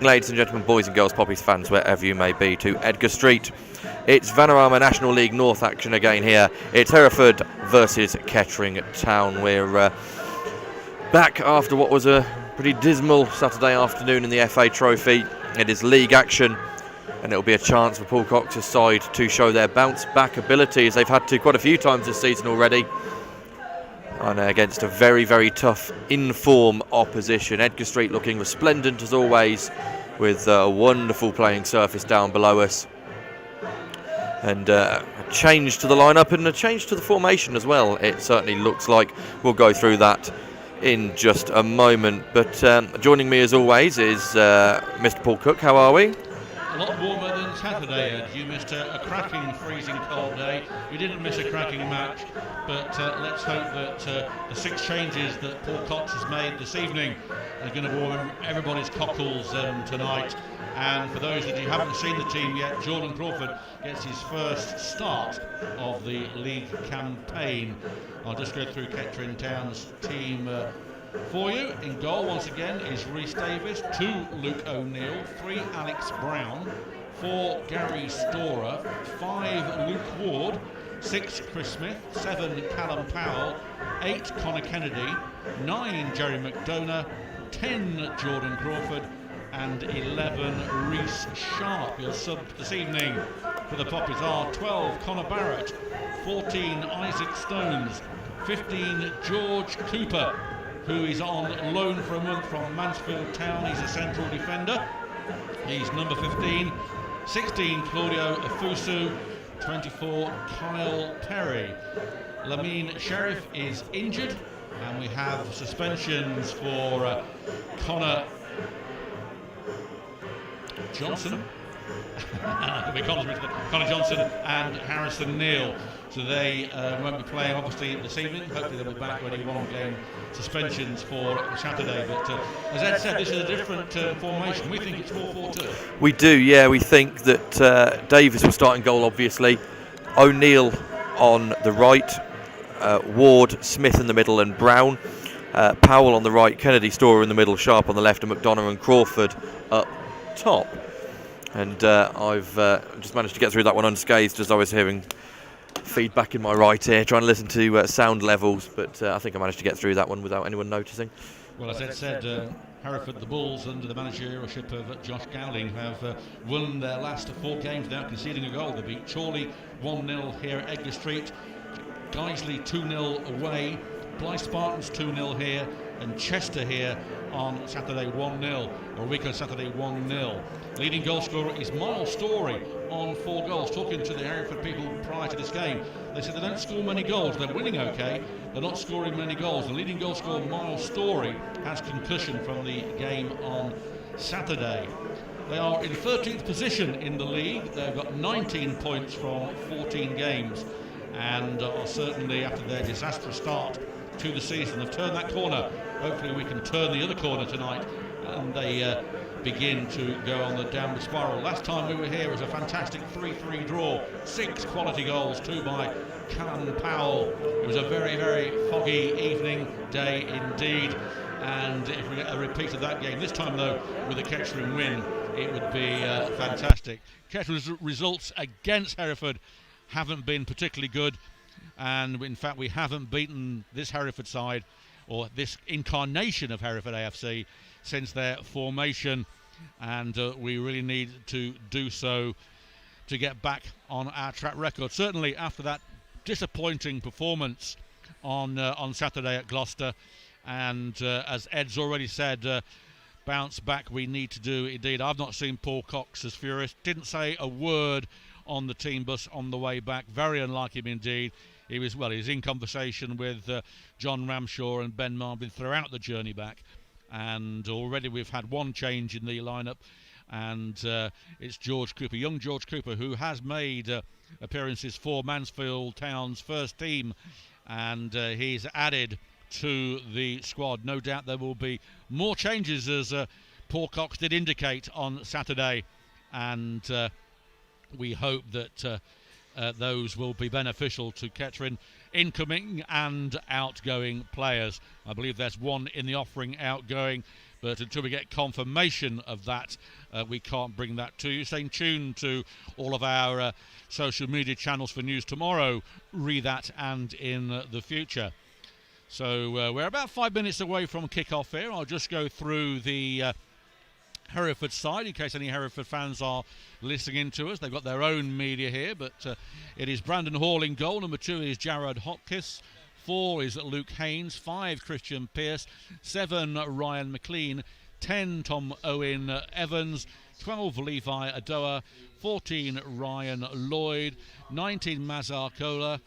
Ladies and gentlemen, boys and girls, Poppies fans, wherever you may be, to Edgar Street. It's Vanarama National League North action again here. It's Hereford versus Kettering Town. We're back after what was a pretty dismal Saturday afternoon in the FA Trophy. It is league action, and it'll be a chance for Paul Cox's side to show their bounce-back abilities. They've had to quite a few times this season already, and against a very, very tough in-form opposition. Edgar Street looking resplendent as always, with a wonderful playing surface down below us. And a change to the lineup and a change to the formation as well, it certainly looks like. We'll go through that in just a moment. But joining me as always is Mr. Paul Cook. How are we? A lot warmer than Saturday, Ed. You missed a cracking, freezing cold day. You didn't miss a cracking match, but let's hope that the 6 changes that Paul Cox has made this evening are going to warm everybody's cockles tonight. And for those that you haven't seen the team yet, Jordan Crawford gets his first start of the league campaign. I'll just go through Kettering Town's team for you. In goal once again is Rhys Davis, 2 Luke O'Neill, 3 Alex Brown, 4 Gary Storer, 5 Luke Ward, 6 Chris Smith, 7 Callum Powell, 8 Connor Kennedy, 9 Jerry McDonough, 10 Jordan Crawford, and 11 Rhys Sharp. Your sub this evening for the Poppies are 12 Connor Barrett, 14 Isaac Stones, 15 George Cooper, who is on loan for a month from Mansfield Town. He's a central defender. He's number 15. 16 Claudio Afusu, 24 Kyle Perry. Lamine Sheriff is injured, and we have suspensions for Connor Johnson. Connor Johnson and Harrison Neal. So they won't be playing obviously this evening. Hopefully they'll be back ready. 1-game suspensions for Saturday. But as Ed said, this is a different formation. We think it's 4-4-2. We do, yeah. We think that Davis will start in goal, obviously. O'Neill on the right, Ward, Smith in the middle, and Brown. Powell on the right, Kennedy, Storer in the middle, Sharp on the left, and McDonough and Crawford up top. And I've just managed to get through that one unscathed as I was hearing feedback in my right ear, trying to listen to sound levels, but I think I managed to get through that one without anyone noticing. Well, as Ed said, Hereford, the Bulls, under the managerialship of Josh Gowling, have won their last 4 games without conceding a goal. They beat Chorley 1-0 here at Edgar Street, Guiseley 2-0 away, Blythe Spartans 2-0 here, and Chester here on Saturday 1-0, or a week on Saturday 1-0. Leading goal scorer is Miles Story on 4 goals. Talking to the Hereford people prior to this game, they said they don't score many goals. They're winning okay, they're not scoring many goals. The leading goal scorer, Miles Story, has concussion from the game on Saturday. They are in 13th position in the league. They've got 19 points from 14 games, and are certainly, after their disastrous start to the season, have turned that corner. Hopefully we can turn the other corner tonight, and they begin to go on the downward spiral. Last time we were here was a fantastic 3-3 draw, 6 quality goals, 2 by Callum Powell. It was a very, very foggy day indeed, and if we get a repeat of that game this time though with a Kettering win, it would be fantastic. Kettering's results against Hereford haven't been particularly good, and in fact we haven't beaten this Hereford side, or this incarnation of Hereford AFC, since their formation, and we really need to do so to get back on our track record. Certainly after that disappointing performance on Saturday at Gloucester, and as Ed's already said, bounce back we need to do indeed. I've not seen Paul Cox as furious, didn't say a word on the team bus on the way back, very unlike him indeed. He was in conversation with John Ramshaw and Ben Marvin throughout the journey back, and already we've had 1 change in the lineup, and it's George Cooper, young George Cooper, who has made appearances for Mansfield Town's first team, and he's added to the squad. No doubt there will be more changes, as Paul Cox did indicate on Saturday, and we hope that those will be beneficial to Kettering incoming and outgoing players. I believe there's 1 in the offering outgoing, But until we get confirmation of that, we can't bring that to you. Staying tuned to all of our social media channels for news tomorrow, read that and in the future. So we're about 5 minutes away from kick-off here. I'll just go through the Hereford side in case any Hereford fans are listening in to us. They've got their own media here, but it is Brandon Hall in goal. Number 2 is Jared Hopkins. 4 is Luke Haynes. 5 Christian Pearce. 7 Ryan McLean. 10 Tom Owen Evans. 12 Levi Adoa. 14 Ryan Lloyd. 19 Mazar Kola.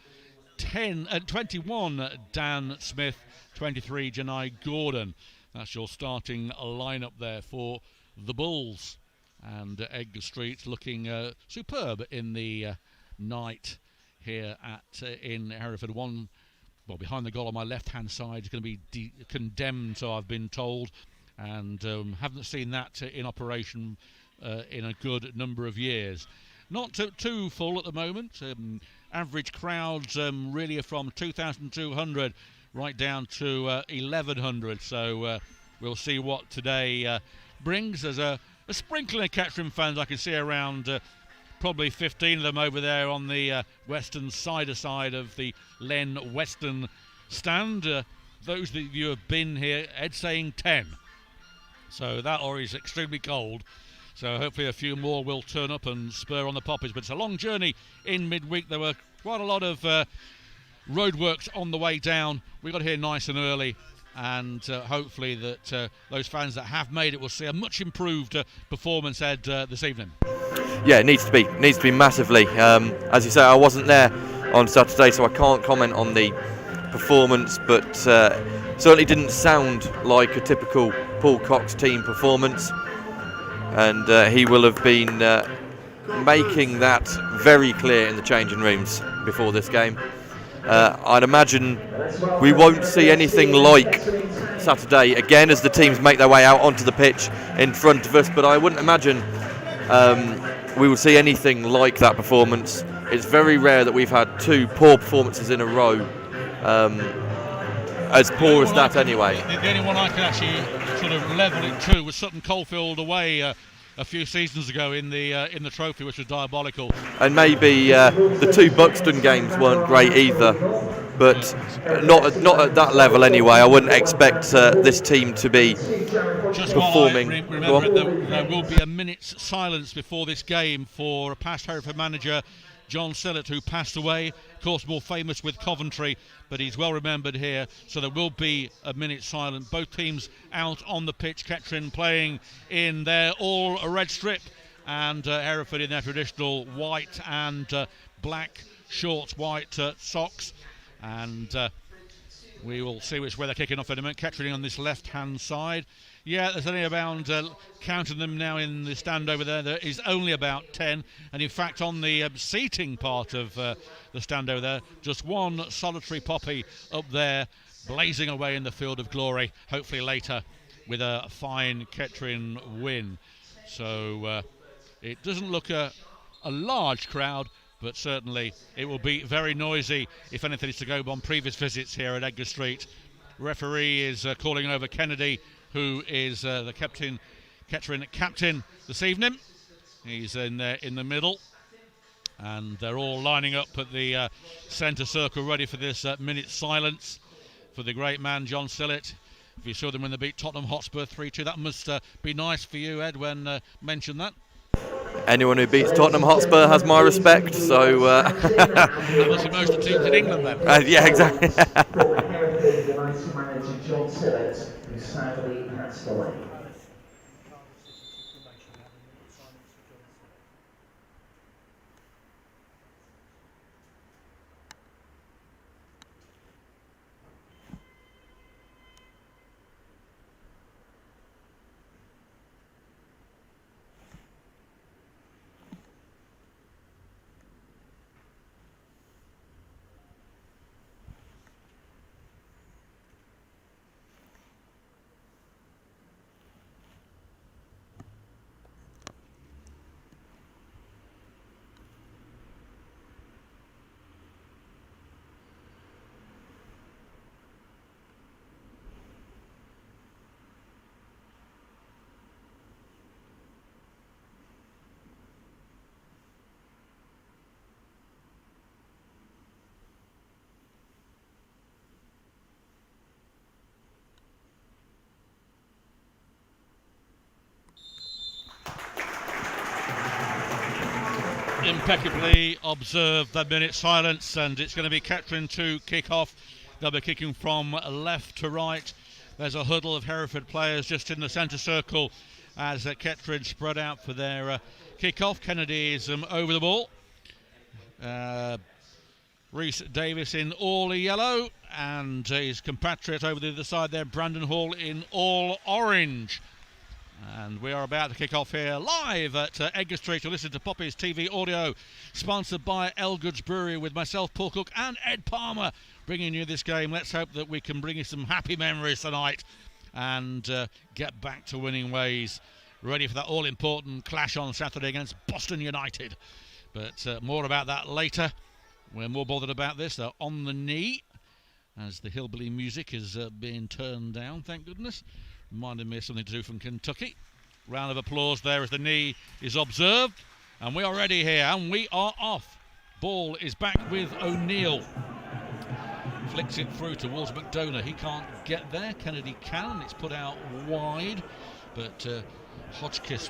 21 Dan Smith. 23 Janai Gordon. That's your starting lineup there for the Bulls. And Edgar Street looking superb in the night here in Hereford. One, well, behind the goal on my left-hand side is going to be condemned, so I've been told, and haven't seen that in operation in a good number of years. Not too full at the moment. Average crowds really are from 2,200 right down to 1,100. So we'll see what today brings. There's a sprinkling of Kettering fans I can see around, probably 15 of them over there on the western side of the Len Western stand. Those that you have been here, Ed saying 10. So that or is extremely cold. So hopefully a few more will turn up and spur on the poppies. But it's a long journey in midweek. There were quite a lot of roadworks on the way down. We got here nice and early, and hopefully that those fans that have made it will see a much improved performance, Ed, this evening. Yeah, it needs to be massively. As you say, I wasn't there on Saturday, so I can't comment on the performance, but certainly didn't sound like a typical Paul Cox team performance. And he will have been making that very clear in the changing rooms before this game. I'd imagine we won't see anything like Saturday again as the teams make their way out onto the pitch in front of us, but I wouldn't imagine we will see anything like that performance. It's very rare that we've had 2 poor performances in a row, as poor as that anyway. The only one I can actually sort of level it to was Sutton Coldfield away a few seasons ago in the trophy, which was diabolical. And maybe the 2 Buxton games weren't great either, but not at that level anyway. I wouldn't expect this team to be just performing. Remember, there will be a minute's silence before this game for past Hereford manager John Sillett, who passed away, of course more famous with Coventry, but he's well remembered here, so there will be a minute silent. Both teams out on the pitch, Kettering playing in their all red strip, and Hereford in their traditional white and black shorts, white socks, and we will see which way they're kicking off in a minute. Kettering on this left-hand side. Yeah, there's only around, counting them now in the stand over there is only about 10. And in fact, on the seating part of the stand over there, just one solitary poppy up there, blazing away in the field of glory, hopefully later with a fine Kettering win. So it doesn't look a large crowd, but certainly it will be very noisy if anything is to go on previous visits here at Edgar Street. Referee is calling over Kennedy, who is the Kettering captain this evening. He's in there in the middle, and they're all lining up at the centre circle ready for this minute silence for the great man John Sillett. If you saw them when they beat Tottenham Hotspur 3-2, that must be nice for you, Ed, when mentioned that. Anyone who beats Tottenham Hotspur has my respect, so... That must be most of the teams in England then. Yeah, exactly. John Sillett, who sadly passed away. Impeccably observed the minute silence, and it's going to be Kettering to kick off. They'll be kicking from left to right. There's a huddle of Hereford players just in the centre circle as Kettering spread out for their kick-off. Kennedy is over the ball. Rhys Davis in all yellow, and his compatriot over the other side there, Brandon Hall, in all orange. And we are about to kick off here live at Edgar Street. You'll listen to Poppy's TV audio, sponsored by Elgood's Brewery, with myself, Paul Cook, and Ed Palmer bringing you this game. Let's hope that we can bring you some happy memories tonight and get back to winning ways. Ready for that all-important clash on Saturday against Boston United. But more about that later. We're more bothered about this. They're on the knee as the hillbilly music is being turned down, thank goodness. Reminded me of something to do from Kentucky. Round of applause there as the knee is observed. And we are ready here, and we are off. Ball is back with O'Neill. Flicks it through towards McDonough. He can't get there. Kennedy can. It's put out wide. But Hodgkiss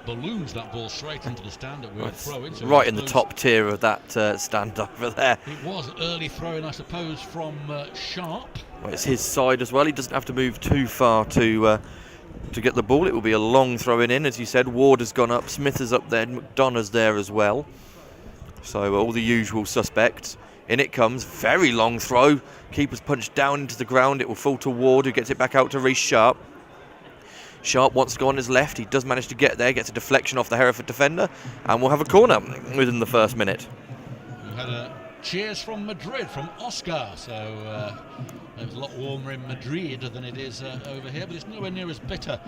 balloons that ball straight into the stand that we'll throw in. So right in the top tier of that stand over there. It was early throwing, I suppose, from Sharp. Well, it's his side as well. He doesn't have to move too far to get the ball. It will be a long throwing in, as you said. Ward has gone up, Smith is up there, McDonough's there as well. So all the usual suspects. In it comes, very long throw. Keeper's punched down into the ground. It will fall to Ward, who gets it back out to Rhys Sharp. Sharp wants to go on his left. He does manage to get there, gets a deflection off the Hereford defender, and we'll have a corner within the first minute. We had a cheers from Madrid, from Oscar, so it was a lot warmer in Madrid than it is over here, but it's nowhere near as bitter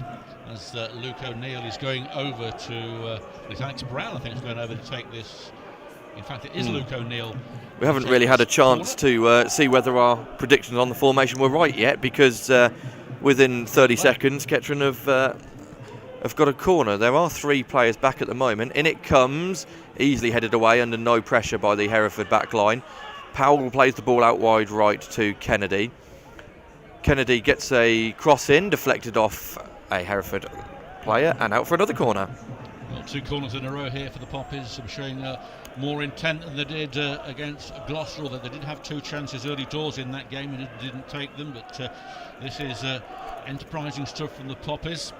as Luke O'Neill is going over to it's Alex Brown, I think, is going over to take this. In fact, it is Luke O'Neill. We haven't really had a chance to see whether our predictions on the formation were right yet, because within 30 seconds, Kettering have got a corner. There are 3 players back at the moment. In it comes, easily headed away under no pressure by the Hereford back line. Powell plays the ball out wide right to Kennedy. Kennedy gets a cross in, deflected off a Hereford player, and out for another corner. Well, 2 corners in a row here for the Poppies, showing more intent than they did against Gloucester, although they did have 2 chances early doors in that game and didn't take them. But this is enterprising stuff from the Poppies.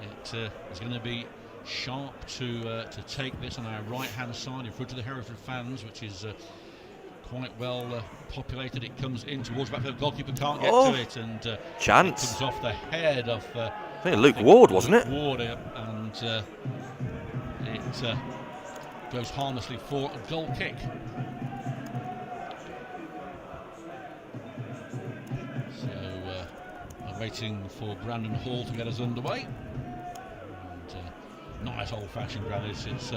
It is going to be Sharp to take this on our right-hand side in front of the Hereford fans, which is quite well populated. It comes in towards back. The goalkeeper can't get to it, and chance. It comes off the head of I think Luke Ward, wasn't it? Ward, and it goes harmlessly for a goal kick. So we're waiting for Brandon Hall to get us underway. And, nice old-fashioned ground. It's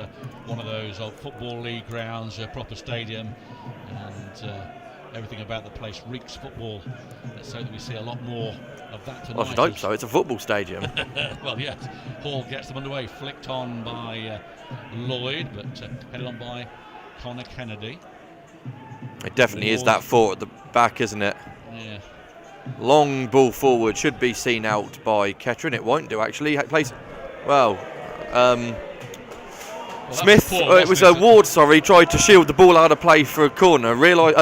one of those old Football League grounds, a proper stadium, and everything about the place reeks football. Let's hope that we see a lot more of that tonight. I should hope so. It's a football stadium. Well, yes. Hall gets them underway, flicked on by Lloyd, but headed on by Connor Kennedy. It definitely is that 4 at the back, isn't it? Yeah. Long ball forward, should be seen out by Kettering. It won't do, actually. Smith, it was Ward, tried to shield the ball out of play for a corner,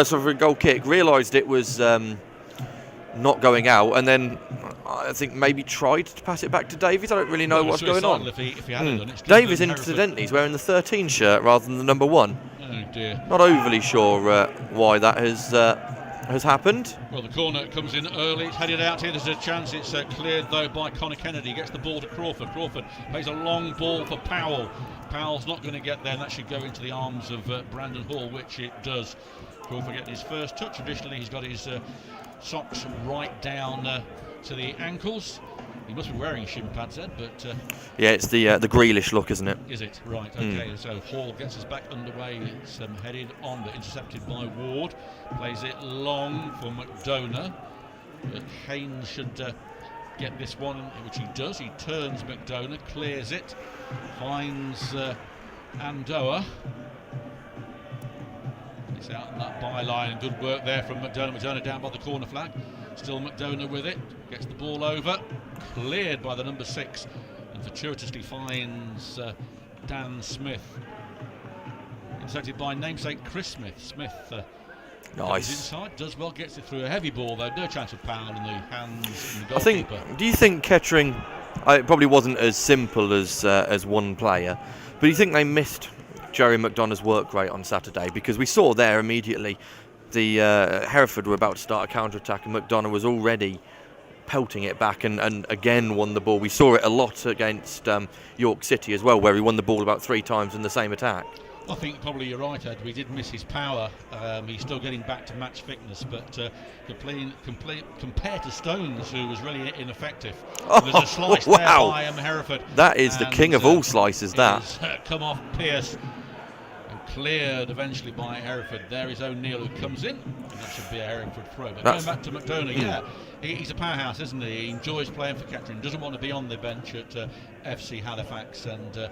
for a goal kick, realised it was not going out, and then I think maybe tried to pass it back to Davies. I don't really know what's going on. If he hadn't done it, Davies, incidentally, is wearing the 13 shirt rather than the number 1. Oh dear. Not overly sure why that has happened. Well, the corner comes in early. It's headed out here. There's a chance. It's cleared, though, by Connor Kennedy. Gets the ball to Crawford. Crawford plays a long ball for Powell. Powell's not going to get there, and that should go into the arms of Brandon Hall, which it does. Crawford getting his first touch. Traditionally, he's got his socks right down to the ankles. He must be wearing shin pads, Ed, but... yeah, it's the Grealish look, isn't it? Is it? Right, okay. So Hall gets us back underway. It's headed on, but intercepted by Ward. Plays it long for McDonough. But Haynes should get this one, which he does. He turns McDonough, clears it, finds Andoa. It's out on that byline. Good work there from McDonough. McDonough down by the corner flag. Still McDonough with it. Gets the ball over. Cleared by the number 6. And fortuitously finds Dan Smith. intercepted by namesake Chris Smith. Smith Nice. inside, does well, gets it through a heavy ball though, no chance of foul in the hands of the I think. goalkeeper. Do you think Kettering? It probably wasn't as simple as one player, but do you think they missed Jerry McDonough's work rate on Saturday? Because we saw there immediately the Hereford were about to start a counter-attack, and McDonough was already pelting it back and again won the ball. We saw it a lot against York City as well, where he won the ball about 3 times in the same attack. I think probably you're right, Ed. We did miss his power. He's still getting back to match fitness, but compared to Stones, who was really ineffective. There's a slice there by Hereford. That is the king of all slices, that. Come off Pearce and cleared eventually by Hereford. There is O'Neill who comes in. That should be a Hereford throw. But going back to McDonough, he's a powerhouse, isn't he? He enjoys playing for Kettering, doesn't want to be on the bench at FC Halifax, and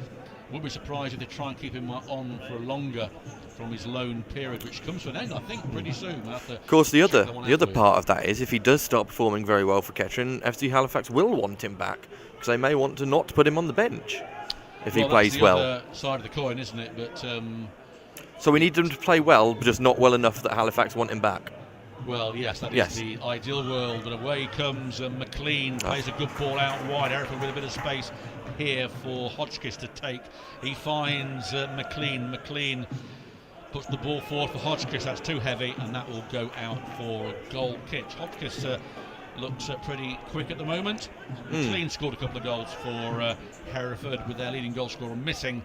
would be surprised if they try and keep him on for longer from his loan period, which comes to an end, I think, pretty soon. Of course, the other part of that is if he does start performing very well for Kettering, FC Halifax will want him back because they may want to not put him on the bench if he plays well. That's the other side of the coin, isn't it? But so we need him to play well, but just not well enough that Halifax want him back. Well, yes, that is the ideal world. But away comes McLean, plays a good ball out wide. Hereford with a bit of space here for Hodgkiss to take. He finds McLean. McLean puts the ball forward for Hodgkiss. That's too heavy, and that will go out for a goal kick. Hodgkiss looks pretty quick at the moment. McLean scored a couple of goals for Hereford, with their leading goal scorer missing.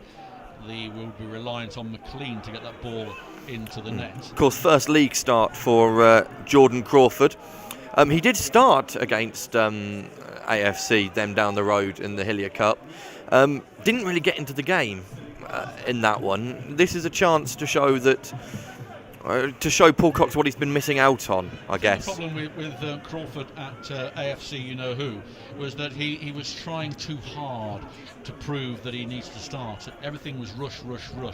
They will be reliant on McLean to get that ball into the net. Of course, first league start for Jordan Crawford. He did start against AFC, them down the road in the Hillier Cup. Didn't really get into the game in that one. This is a chance to show that, to show Paul Cox what he's been missing out on, I guess. The problem with Crawford at AFC, you know who, was that he was trying too hard to prove that he needs to start. Everything was rush.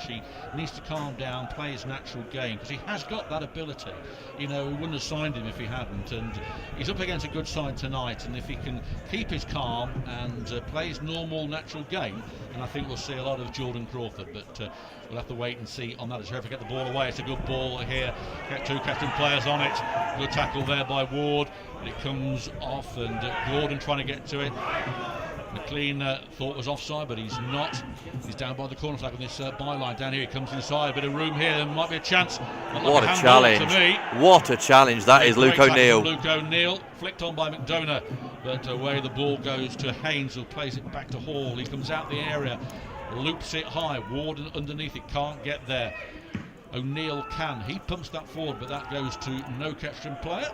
He needs to calm down, play his natural game, because he has got that ability. You know, we wouldn't have signed him if he hadn't, and he's up against a good side tonight, and if he can keep his calm and play his normal natural game, and I think we'll see a lot of Jordan Crawford, but we'll have to wait and see on that. As Hereford get the ball away, it's a good ball here, get 2 Kettering players on it, good tackle there by Ward, but it comes off, and Gordon trying to get to it. McLean thought was offside, but he's not. He's down by the corner flag on this byline. Down here he comes inside, a bit of room here, there might be a chance. What a challenge. What a challenge that is, Luke O'Neill. Luke O'Neill, flicked on by McDonough, but away the ball goes to Haynes, who plays it back to Hall. He comes out the area, loops it high, Ward underneath it, can't get there. O'Neill can, he pumps that forward, but that goes to no Kettering player,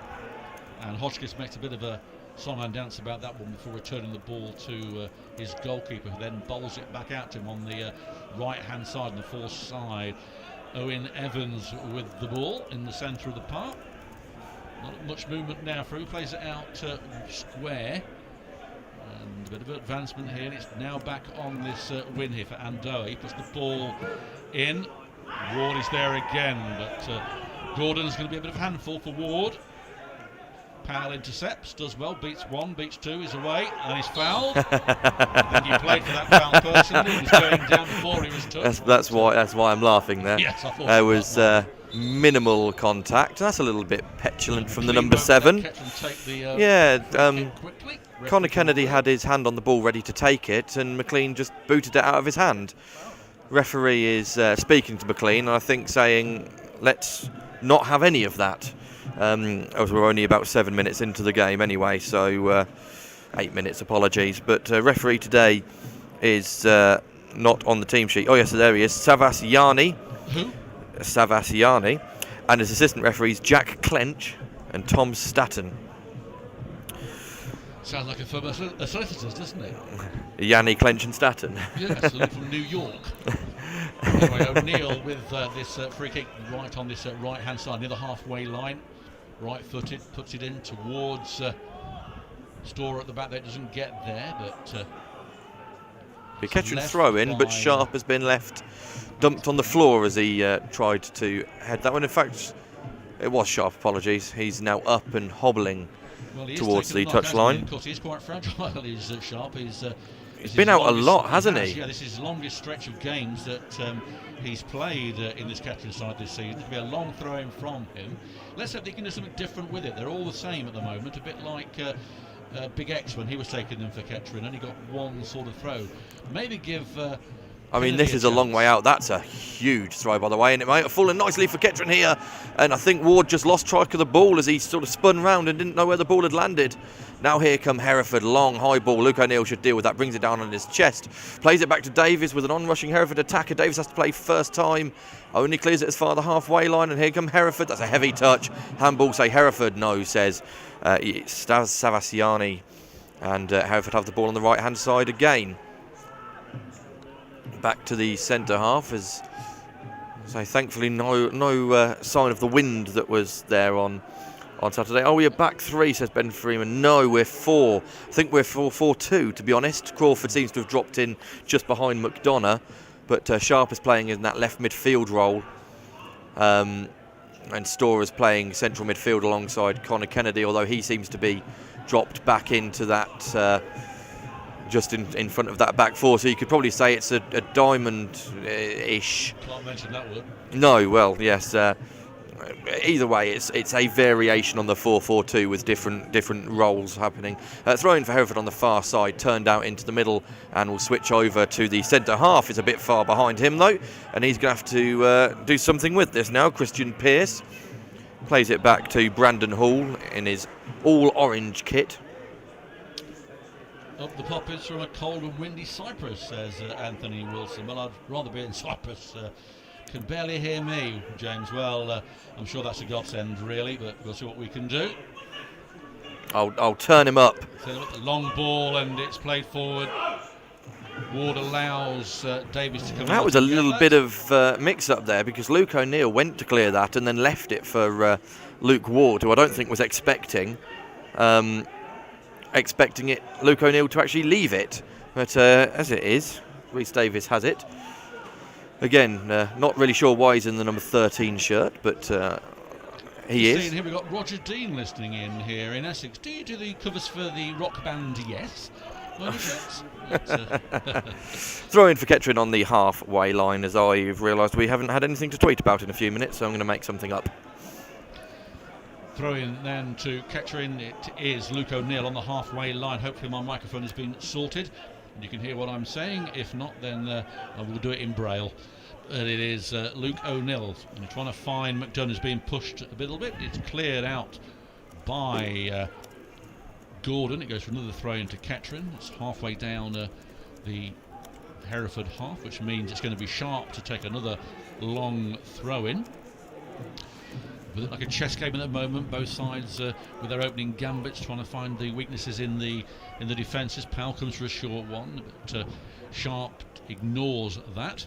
and Hodgkiss makes a bit of a song and dance about that one before returning the ball to his goalkeeper, who then bowls it back out to him on the right hand side, on the far side. Owen Evans with the ball in the centre of the park. Not much movement now through, plays it out square, and a bit of advancement here. It's now back on this win here for Andoa. He puts the ball in, Ward is there again, but Gordon's going to be a bit of a handful for Ward. Powell intercepts, does well, beats 1, beats 2, is away, and he's fouled. I think he played for that foul personally. He was going down before he was touched. That's why I'm laughing there. Yes, I thought there was minimal contact. That's a little bit petulant from the number 7. Connor Kennedy had his hand on the ball ready to take it, and McLean just booted it out of his hand. Referee is speaking to McLean, and I think saying, let's not have any of that. As we're only about 7 minutes into the game anyway, so 8 minutes, apologies. But referee today is not on the team sheet. Oh yes, there he is, Savasiani. Who? Savasiani. And his assistant referees Jack Clench and Tom Statten. Sounds like a firm of solicitors, doesn't it? Yanni, Clench and Statten. Yes, from New York. Anyway, O'Neill with this free kick right on this right hand side near the halfway line. Right footed, puts it in towards Storer at the back. That doesn't get there, but Kettering throw in, but Sharp has been left dumped on the floor as he tried to head that one. In fact, it was Sharp, apologies. He's now up and hobbling towards the touchline. Of course, he's quite fragile. He's Sharp. He's He's been out a lot, hasn't he? Yeah, this is his longest stretch of games that he's played in this Kettering side this season. It'll be a long throw-in from him. Let's hope they can do something different with it. They're all the same at the moment, a bit like Big X when he was taking them for Kettering, only got one sort of throw. Maybe give... I mean, this is a long way out. That's a huge throw, by the way, and it might have fallen nicely for Kettering here. And I think Ward just lost track of the ball as he sort of spun round and didn't know where the ball had landed. Now here come Hereford, long high ball. Luke O'Neill should deal with that, brings it down on his chest. Plays it back to Davies with an on-rushing Hereford attacker. Davies has to play first time, only clears it as far the halfway line, and here come Hereford. That's a heavy touch. Handball say Hereford, no, says Stas Savasiani. And Hereford have the ball on the right-hand side again. Back to the centre half, as so thankfully no sign of the wind that was there on Saturday. Oh, we're back 3, says Ben Freeman. No, we're 4. I think we're 4-4-2, to be honest. Crawford seems to have dropped in just behind McDonough, but Sharp is playing in that left midfield role, and Storr is playing central midfield alongside Connor Kennedy, although he seems to be dropped back into that just in front of that back four, so you could probably say it's a diamond-ish. Can't mention that word. No, well, yes. Either way, it's a variation on the 4-4-2 with different roles happening. Throw-in for Hereford on the far side, turned out into the middle, and will switch over to the centre half. It's a bit far behind him, though, and he's going to have to do something with this now. Christian Pearce plays it back to Brandon Hall in his all-orange kit. Up the poppies from a cold and windy Cyprus, says Anthony Wilson. Well, I'd rather be in Cyprus. Can barely hear me, James. Well, I'm sure that's a godsend, really, but we'll see what we can do. I'll turn him up. The long ball, and it's played forward. Ward allows Davies to come. That was a little bit of mix-up there, because Luke O'Neill went to clear that and then left it for Luke Ward, who I don't think was expecting Luke O'Neill to actually leave it, but as it is, Rhys Davies has it. Again, not really sure why he's in the number 13 shirt, but he is. Here we've got Roger Dean listening in here in Essex. Do you do the covers for the rock band Yes? Throw in for Kettering on the halfway line, as I've realised we haven't had anything to tweet about in a few minutes, so I'm going to make something up. Throw in then to Kettering. It is Luke O'Neill on the halfway line. Hopefully my microphone has been sorted and you can hear what I'm saying. If not, then I will do it in Braille. It is Luke O'Neill. I'm trying to find McDonough's being pushed a little bit. It's cleared out by Gordon. It goes for another throw into Kettering. It's halfway down the Hereford half, which means it's going to be Sharp to take another long throw in. With it like a chess game at the moment, both sides with their opening gambits trying to find the weaknesses in the defences. Powell comes for a short one, but Sharp ignores that,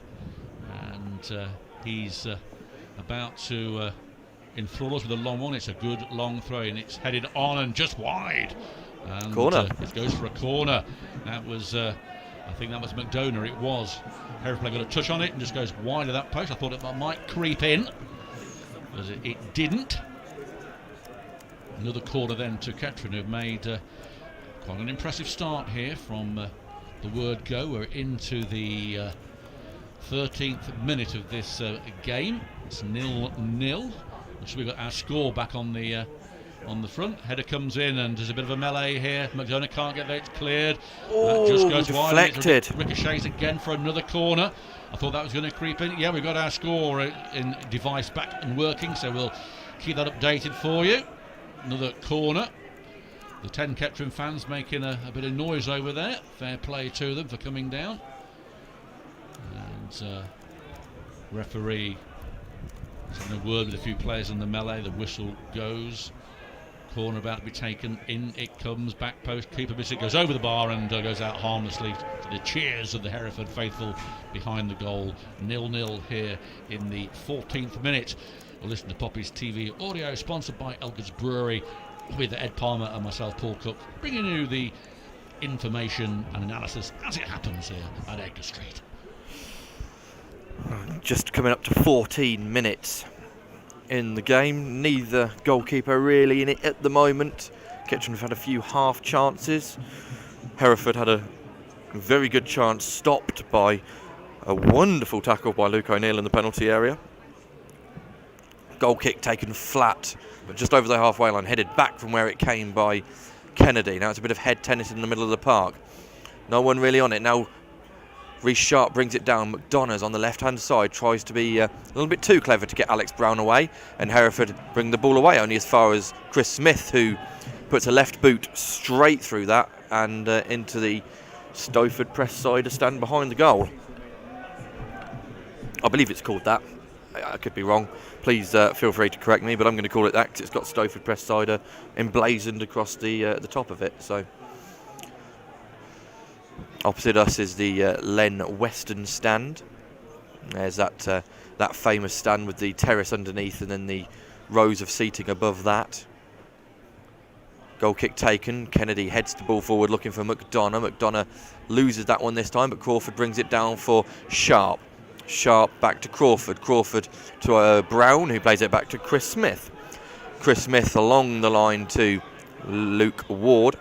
and he's about to enthrall us with a long one. It's a good long throw, and it's headed on and just wide. And, corner. It goes for a corner. That was, I think that was McDonough. It was. Hereford got a touch on it and just goes wide of that post. I thought it might creep in. It didn't. Another corner then to Kettering, who've made quite an impressive start here from the word go. We're into the 13th minute of this game. It's 0-0. So we've got our score back on the front. Header comes in and there's a bit of a melee here. McDonough can't get there, it's cleared. Oh, just goes deflected. Wide. Ricochets again for another corner. I thought that was going to creep in. Yeah, we've got our score in device back and working, so we'll keep that updated for you. Another corner. The 10 Kettering fans making a bit of noise over there. Fair play to them for coming down. And referee is having a word with a few players in the melee. The whistle goes. Corner about to be taken. In it comes. Back post. Keeper misses it. Goes over the bar and goes out harmlessly to the cheers of the Hereford faithful behind the goal. 0-0 here in the 14th minute. We'll listen to Poppy's TV audio, sponsored by Elgar's Brewery, with Ed Palmer and myself, Paul Cook, bringing you the information and analysis as it happens here at Edgar Street. Just coming up to 14 minutes in the game. Neither goalkeeper really in it at the moment. Kettering have had a few half chances. Hereford had a Very good chance stopped by a wonderful tackle by Luke O'Neill in the penalty area. Goal kick taken flat, but just over the halfway line, headed back from where it came by Kennedy. Now it's a bit of head tennis in the middle of the park. No one really on it. Now Reece Sharp brings it down. McDonough's on the left-hand side, tries to be a little bit too clever to get Alex Brown away, and Hereford bring the ball away only as far as Chris Smith, who puts a left boot straight through that and into the Stowford press side to stand behind the goal. I believe it's called that. I could be wrong. Please feel free to correct me, but I'm going to call it that because it's got Stowford press side emblazoned across the top of it. So opposite us is the Len Western stand. There's that famous stand with the terrace underneath and then the rows of seating above that. Goal kick taken. Kennedy heads the ball forward looking for McDonough. McDonough loses that one this time, but Crawford brings it down for Sharp. Sharp back to Crawford. Crawford to Brown, who plays it back to Chris Smith. Chris Smith along the line to Luke Ward.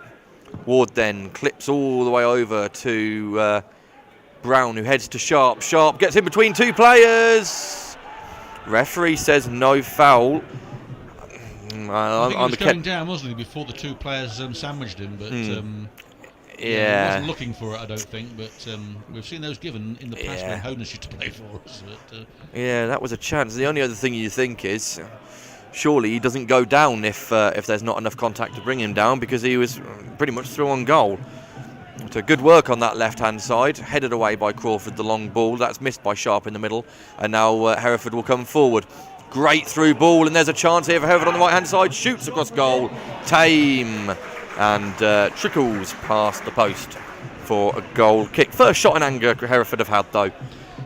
Ward then clips all the way over to Brown, who heads to Sharp. Sharp gets in between two players. Referee says no foul. I think he was going down, wasn't he, before the two players sandwiched him, but he wasn't looking for it, I don't think, but we've seen those given in the past when Honus used to play for us. But, yeah, that was a chance. The only other thing you think is surely he doesn't go down if there's not enough contact to bring him down, because he was pretty much through on goal. So good work on that left-hand side, headed away by Crawford, the long ball. That's missed by Sharp in the middle, and now Hereford will come forward. Great through ball, and there's a chance here for Hereford on the right-hand side. Shoots across goal, tame, and trickles past the post for a goal kick. First shot in anger Hereford have had, though.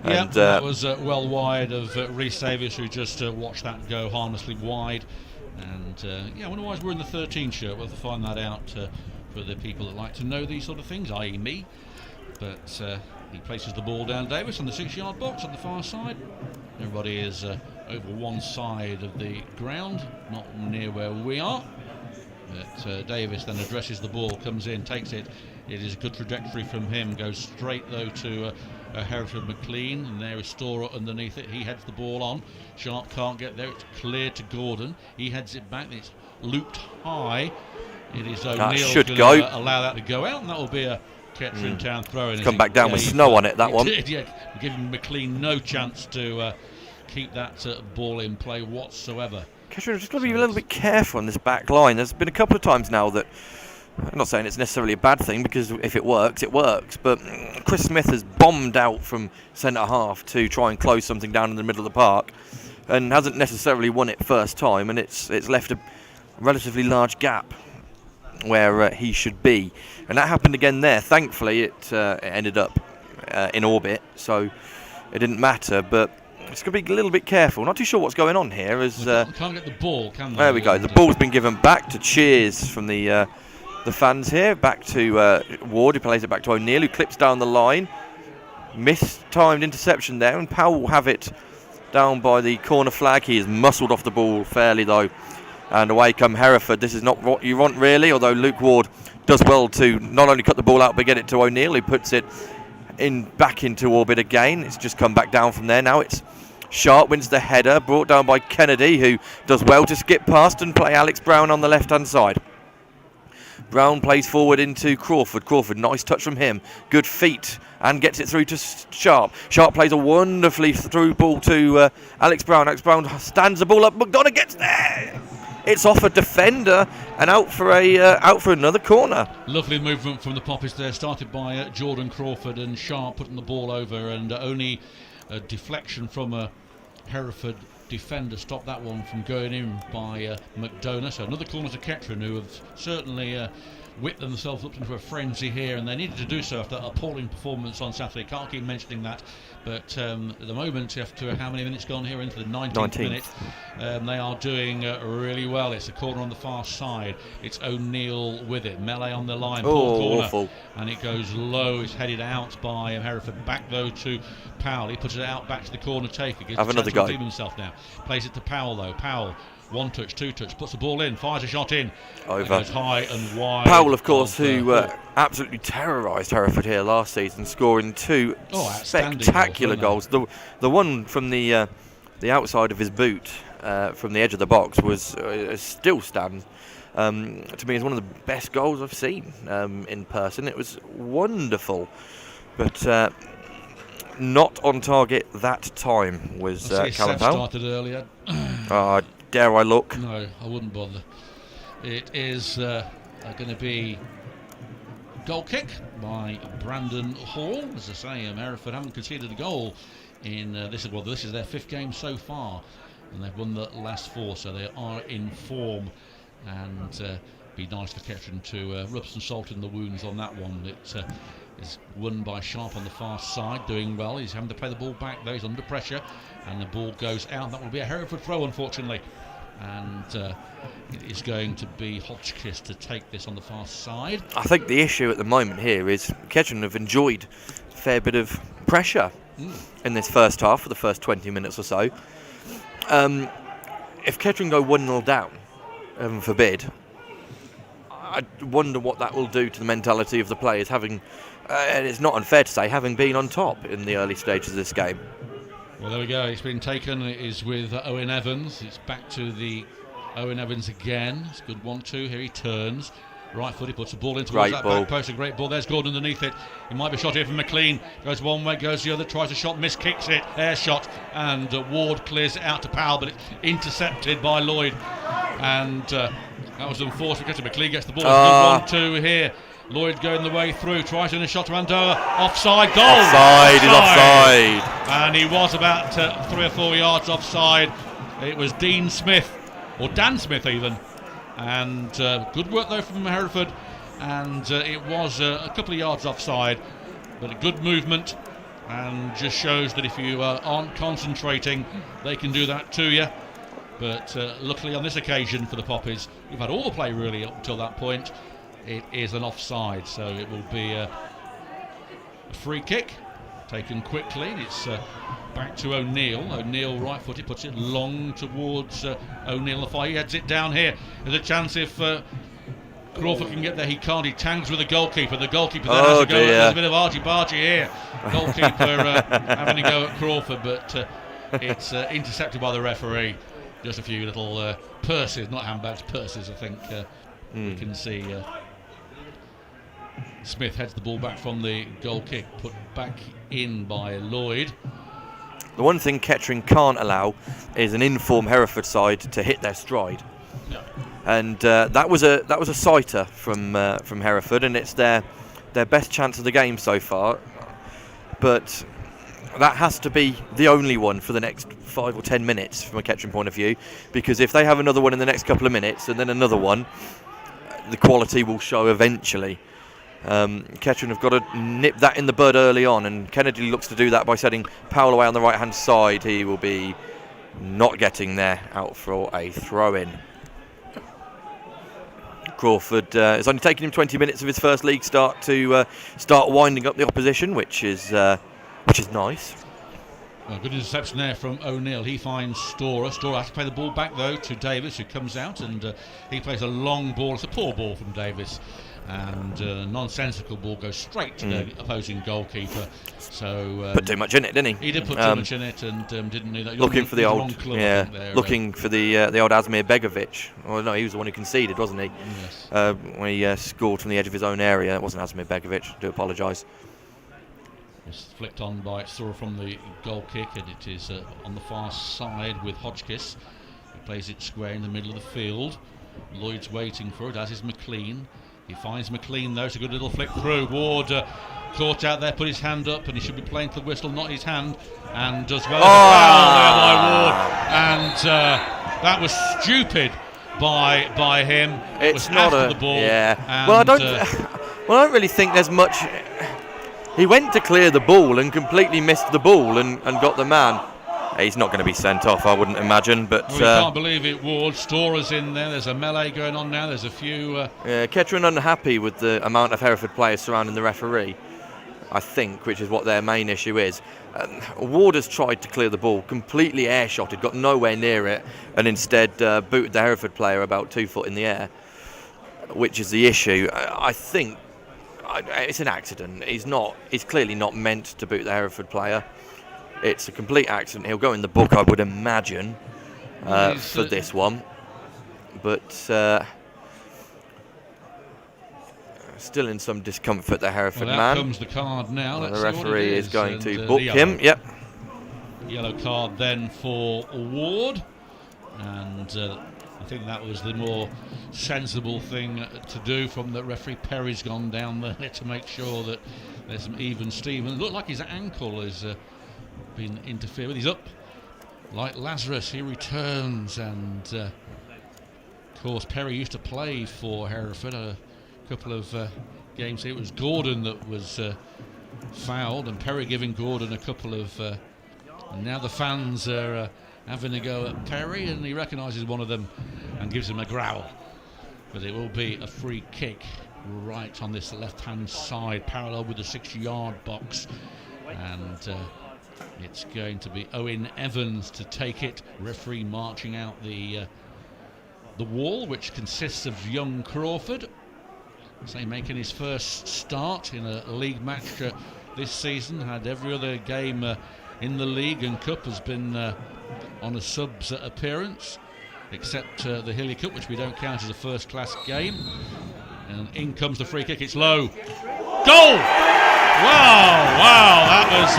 Yeah, and that was well wide of Rhys Davies, who just watched that go harmlessly wide. And I wonder why we're in the 13 shirt. We'll have to find that out for the people that like to know these sort of things, i.e. me. But he places the ball down, Davis, on the 6-yard box on the far side. Everybody is over one side of the ground, not near where we are. But Davis then addresses the ball, comes in, takes it. It is a good trajectory from him. Goes straight though to Hereford McLean, and there is Storer underneath it. He heads the ball on. Sharp can't get there. It's cleared to Gordon. He heads it back. It's looped high. It is O'Neill going to allow that to go out, and that will be a Kettering Town throw-in. It's come back down with snow on it, that one. Giving McLean no chance to keep that ball in play whatsoever. Kettering just got to be a little bit careful on this back line. There's been a couple of times now that, I'm not saying it's necessarily a bad thing, because if it works, it works, but Chris Smith has bombed out from centre half to try and close something down in the middle of the park and hasn't necessarily won it first time, and it's left a relatively large gap where he should be, and that happened again there. Thankfully it ended up in orbit, so it didn't matter, but it's going to be a little bit careful. Not too sure what's going on here. As can't get the ball, can they? There we go. The ball's been given back to cheers from the fans here. Back to Ward, who plays it back to O'Neill, who clips down the line. Mistimed interception there, and Powell will have it down by the corner flag. He is muscled off the ball fairly, though. And away come Hereford. This is not what you want, really, although Luke Ward does well to not only cut the ball out, but get it to O'Neill, who puts it back into orbit again. It's just come back down from there. Now it's Sharp wins the header, brought down by Kennedy, who does well to skip past and play Alex Brown on the left-hand side. Brown plays forward into Crawford. Crawford, nice touch from him. Good feet, and gets it through to Sharp. Sharp plays a wonderfully through ball to Alex Brown. Alex Brown stands the ball up. McDonough gets there. It's off a defender and out for another corner. Lovely movement from the Poppies there, started by Jordan Crawford, and Sharp putting the ball over, and only a deflection from a Hereford defender stopped that one from going in by McDonough. So another corner to Kettering, who have certainly whipped themselves up into a frenzy here, and they needed to do so after that appalling performance on Saturday. Can't keep mentioning that, but at the moment, after how many minutes gone here, into the 19th minute, they are doing really well. It's a corner on the far side. It's O'Neill with it. Melee on the line. Poor corner. Awful. And it goes low. It's headed out by Hereford. Back though to Powell. He puts it out back to the corner taker. Have another go. Himself now. Plays it to Powell though. Powell One touch, two touch, puts the ball in, fires a shot in. Over. Goes high and wide. Powell, of course, who absolutely terrorised Hereford here last season, scoring two spectacular goals. The one from the outside of his boot, from the edge of the box, was still stands. To me, is one of the best goals I've seen in person. It was wonderful, but not on target that time was Callum Powell. Started earlier. Dare I look? No, I wouldn't bother. It is going to be goal kick by Brandon Hall. As I say, Hereford haven't conceded a goal in this is their 5th game so far, and they've won the last 4, so they are in form. And be nice for Kettering to rub some salt in the wounds on that one. It is won by Sharp on the far side, doing well. He's having to play the ball back though. He's under pressure, and the ball goes out. That will be a Hereford throw, unfortunately. And it is going to be Hotchkiss to take this on the far side. I think the issue at the moment here is Kettering have enjoyed a fair bit of pressure in this first half, for the first 20 minutes or so. If Kettering go 1-0 down, heaven forbid, I wonder what that will do to the mentality of the players, having, and it's not unfair to say, having been on top in the early stages of this game. Well, there we go. It's been taken. It is with Owen Evans. It's back to the Owen Evans again. It's a good 1-2. Here he turns. Right foot, he puts the ball in towards that back post. A great ball. There's Gordon underneath it. It might be a shot here from McLean. Goes one way, goes the other. Tries a shot, kicks it. Air shot. And Ward clears it out to Powell, but it's intercepted by Lloyd. And that was unfortunate because McLean gets the ball. Good 1-2 here. Lloyd going the way through, tries in a shot to Andoa. Offside goal! Offside! And he was about 3 or 4 yards offside. It was Dean Smith, or Dan Smith even. And good work though from Hereford. And it was a couple of yards offside, but a good movement. And just shows that if you aren't concentrating, they can do that to you. But luckily on this occasion for the Poppies, we've had all the play really up until that point. It is an offside, so it will be a free kick taken quickly. It's back to O'Neill. O'Neill right footed, puts it long towards O'Neill. He heads it down here. There's a chance if Crawford can get there. He can't. He tangs with the goalkeeper. The goalkeeper then has to go. There's a bit of argy-bargy here. Goalkeeper having a go at Crawford, but it's intercepted by the referee. Just a few little purses, not handbags, purses, I think we can see. Smith heads the ball back from the goal kick, put back in by Lloyd. The one thing Kettering can't allow is an in-form Hereford side to hit their stride. No. And that was a sighter from Hereford, and it's their best chance of the game so far. But that has to be the only one for the next 5 or 10 minutes from a Kettering point of view, because if they have another one in the next couple of minutes and then another one, the quality will show eventually. Kettering have got to nip that in the bud early on, and Kennedy looks to do that by setting Powell away on the right hand side. He will be not getting there, out for a throw-in. Crawford it's only taken him 20 minutes of his first league start to start winding up the opposition, which is nice. Well, good interception there from O'Neill. He finds Storer. Storer has to play the ball back though to Davis, who comes out, and he plays a long ball. It's a poor ball from Davis, and a nonsensical ball goes straight to the opposing goalkeeper. So put too much in it, didn't he? He did put too much in it, and didn't need that. Looking for the old, club, looking for the old Asmir Begovic. Oh no, he was the one who conceded, wasn't he? Yes. When he scored from the edge of his own area. It wasn't Asmir Begovic. I do apologise. It's flicked on by Storer from the goal kick, and it is on the far side with Hotchkiss. He plays it square in the middle of the field. Lloyd's waiting for it, as is McLean. He finds McLean though. It's a good little flick through. Ward caught out there, put his hand up, and he should be playing to the whistle, not his hand, and does well. There by Ward, and that was stupid by him. It's was not after the ball. Yeah. And, Well, I don't really think there's much. He went to clear the ball and completely missed the ball and got the man. He's not going to be sent off, I wouldn't imagine. But well, you can't believe it. Ward, Storer's in there. There's a melee going on now. There's a few. Kettering unhappy with the amount of Hereford players surrounding the referee. I think, which is what their main issue is. Ward has tried to clear the ball, completely air-shotted, got nowhere near it, and instead booted the Hereford player about 2 foot in the air, which is the issue. I think it's an accident. He's clearly not meant to boot the Hereford player. It's a complete accident. He'll go in the book, I would imagine, for this one. But still in some discomfort, the Hereford man. Out comes the card now. The referee is going to book him. Yep. Yellow card then for Ward, and I think that was the more sensible thing to do from the referee. Perry's gone down there to make sure that there's some even steam. And it looked like his ankle has been interfered with. He's up like Lazarus. He returns, and of course Perry used to play for Hereford a couple of games here. It was Gordon that was fouled, and Perry giving Gordon a couple of and now the fans are having a go at Perry, and he recognises one of them and gives him a growl. But it will be a free kick right on this left-hand side, parallel with the 6-yard box, and it's going to be Owen Evans to take it. Referee marching out the wall, which consists of young Crawford, making his first start in a league match this season. Had every other game in the league and cup has been on a subs appearance, except the Hilly Cup, which we don't count as a first-class game. And in comes the free kick. It's low. Goal! Wow, that was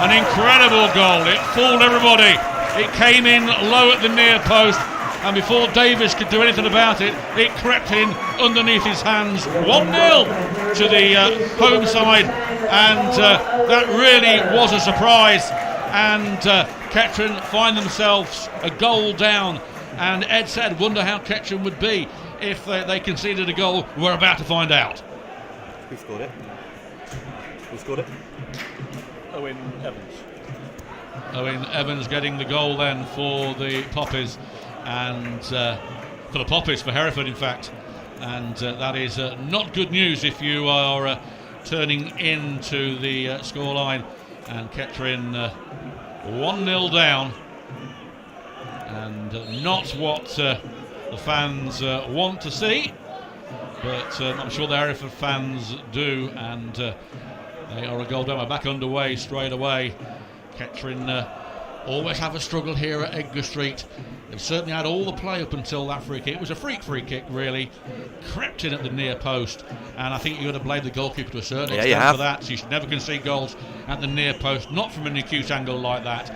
an incredible goal. It fooled everybody. It came in low at the near post, and before Davis could do anything about it, it crept in underneath his hands. 1-0 to the home side, and that really was a surprise. And Kettering find themselves a goal down, and Ed said, wonder how Kettering would be if they conceded a goal. We're about to find out. Who scored it? Owen Evans. Owen Evans getting the goal then for the Poppies, and for the Poppies, for Hereford in fact, and that is not good news if you are turning into the scoreline. And Kettering 1-0 down, and not what the fans want to see, but I'm sure the Hereford fans do, and they are a goal down. We're back underway straight away. Kettering always have a struggle here at Edgar Street. They've certainly had all the play up until that free kick. It was a freak free kick, really. Crept in at the near post, and I think you've got to blame the goalkeeper to a certain extent for that. So you should never concede goals at the near post, not from an acute angle like that.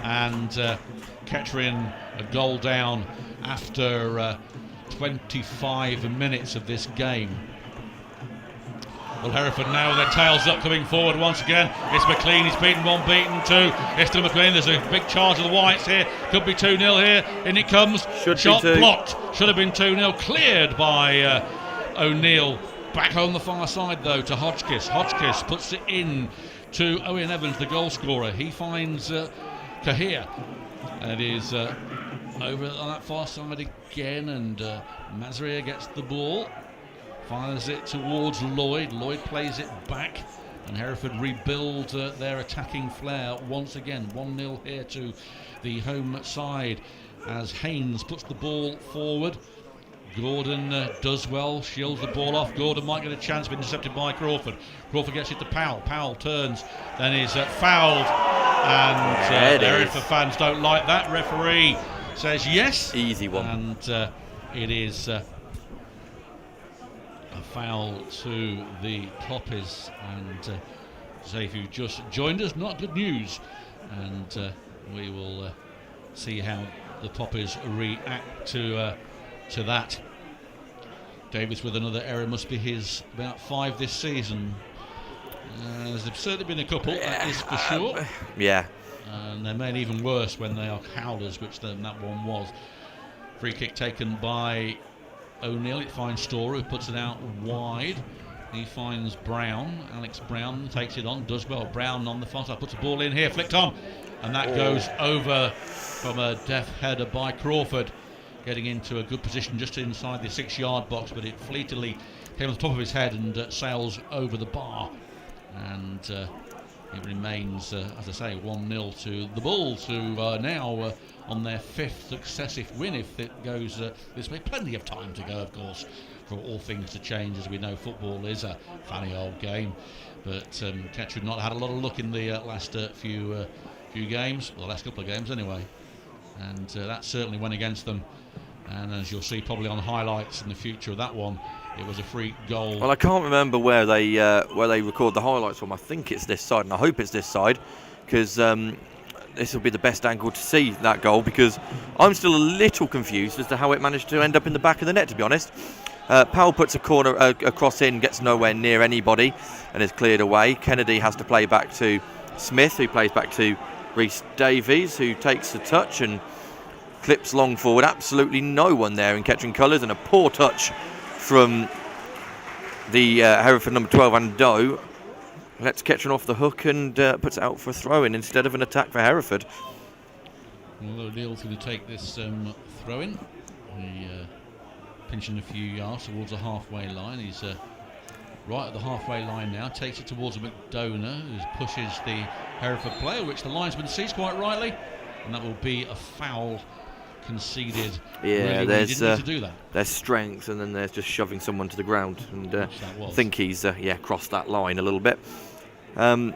And Kettering a goal down after 25 minutes of this game. Well, Hereford now, their tails up, coming forward once again. It's McLean, he's beaten one, beaten two. It's still McLean, there's a big charge of the Whites here. Could be 2-0 here, in it comes. Shot blocked, should have been 2-0. Cleared by O'Neill. Back on the far side though to Hodgkiss. Hodgkiss puts it in to Owen Evans, the goal scorer. He finds Kahir, and it is over on that far side again, and Mazria gets the ball. Fires it towards Lloyd. Lloyd plays it back, and Hereford rebuild their attacking flair once again. 1-0 here to the home side as Haynes puts the ball forward. Gordon does well, shields the ball off. Gordon might get a chance, but intercepted by Crawford. Crawford gets it to Powell. Powell turns, then is fouled, and the Hereford fans don't like that. Referee says yes. Easy one. And it is a foul to the Poppies, and say if you've just joined us, not good news, and we will see how the Poppies react to that. Davis with another error, must be his about 5 this season. There's certainly been a couple, that is for sure. Yeah. And they're made even worse when they are howlers, which that one was. Free kick taken by O'Neill. It finds Storer, who puts it out wide. He finds Brown. Alex Brown takes it on, does well. Brown on the far side, puts the ball in here, flicked on, and that goes over from a deft header by Crawford, getting into a good position just inside the 6-yard box, but it fleetly came on the top of his head and sails over the bar. And it remains, as I say, 1-0 to the Bulls, who are now on their 5th successive win if it goes this way. Plenty of time to go, of course, for all things to change. As we know, football is a funny old game. But Kettering not had a lot of luck in the last few games, well, the last couple of games anyway. And that certainly went against them. And as you'll see probably on highlights in the future of that one, it was a free goal. Well, I can't remember where they record the highlights from. I think it's this side, and I hope it's this side, because this will be the best angle to see that goal, because I'm still a little confused as to how it managed to end up in the back of the net, to be honest. Powell puts a cross in, gets nowhere near anybody, and is cleared away. Kennedy has to play back to Smith, who plays back to Rhys Davies, who takes the touch and clips long forward. Absolutely no one there in Kettering colours, and a poor touch from the Hereford number 12, Ando. Lets Kettering off the hook and puts it out for a throw-in instead of an attack for Hereford. Well, O'Neill's going to take this throw-in. He pinching a few yards towards the halfway line. He's right at the halfway line now. Takes it towards McDonough, who pushes the Hereford player, which the linesman sees quite rightly, and that will be a foul conceded. Yeah, really, there's he didn't need to do that. There's strength, and then there's just shoving someone to the ground, and I think he's crossed that line a little bit. I'm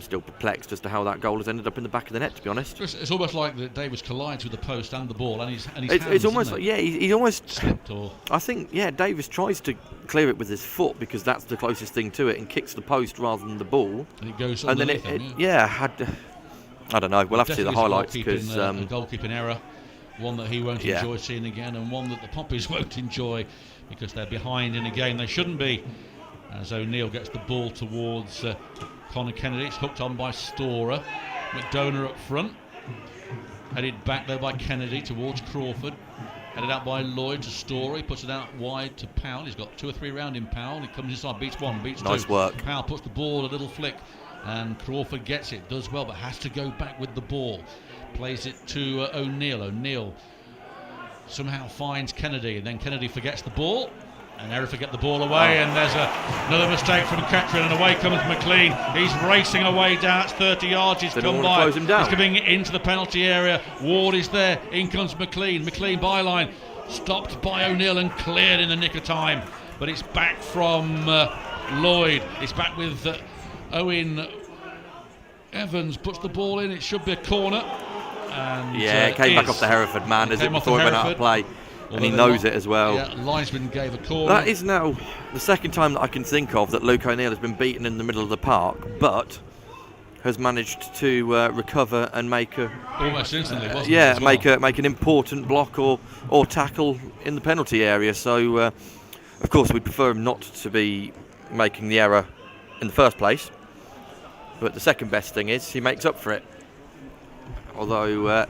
still perplexed as to how that goal has ended up in the back of the net, to be honest. It's almost like that Davis collides with the post and the ball, and he's it's almost like he almost slipped. Or I think Davis tries to clear it with his foot because that's the closest thing to it, and kicks the post rather than the ball. And it goes and then I don't know. We'll have to see the highlights because a goalkeeping error, one that he won't enjoy seeing again, and one that the Poppies won't enjoy because they're behind in a game they shouldn't be. As O'Neill gets the ball towards Conor Kennedy, it's hooked on by Storer. McDonough up front, headed back there by Kennedy towards Crawford. Headed out by Lloyd to Storer, he puts it out wide to Powell. He's got 2 or 3 around him, Powell. He comes inside, beats one, beats two. Nice work. Powell puts the ball, a little flick, and Crawford gets it, does well, but has to go back with the ball. Plays it to O'Neill. O'Neill somehow finds Kennedy, and then Kennedy forgets the ball. And Hereford get the ball away, and there's another mistake from Kettering, and away comes McLean. He's racing away down, it's 30 yards, he's come by. He's coming into the penalty area. Ward is there, in comes McLean. McLean byline, stopped by O'Neill and cleared in the nick of time. But it's back from Lloyd. It's back with Owen Evans, puts the ball in, it should be a corner. And it came back off the Hereford man as it before it went out of play. And he knows it as well. Yeah, linesman gave a corner. That is now the second time that I can think of that Luke O'Neill has been beaten in the middle of the park, but has managed to recover and make almost instantly, wasn't it? make an important block or tackle in the penalty area. So, of course, we'd prefer him not to be making the error in the first place. But the second best thing is he makes up for it. Although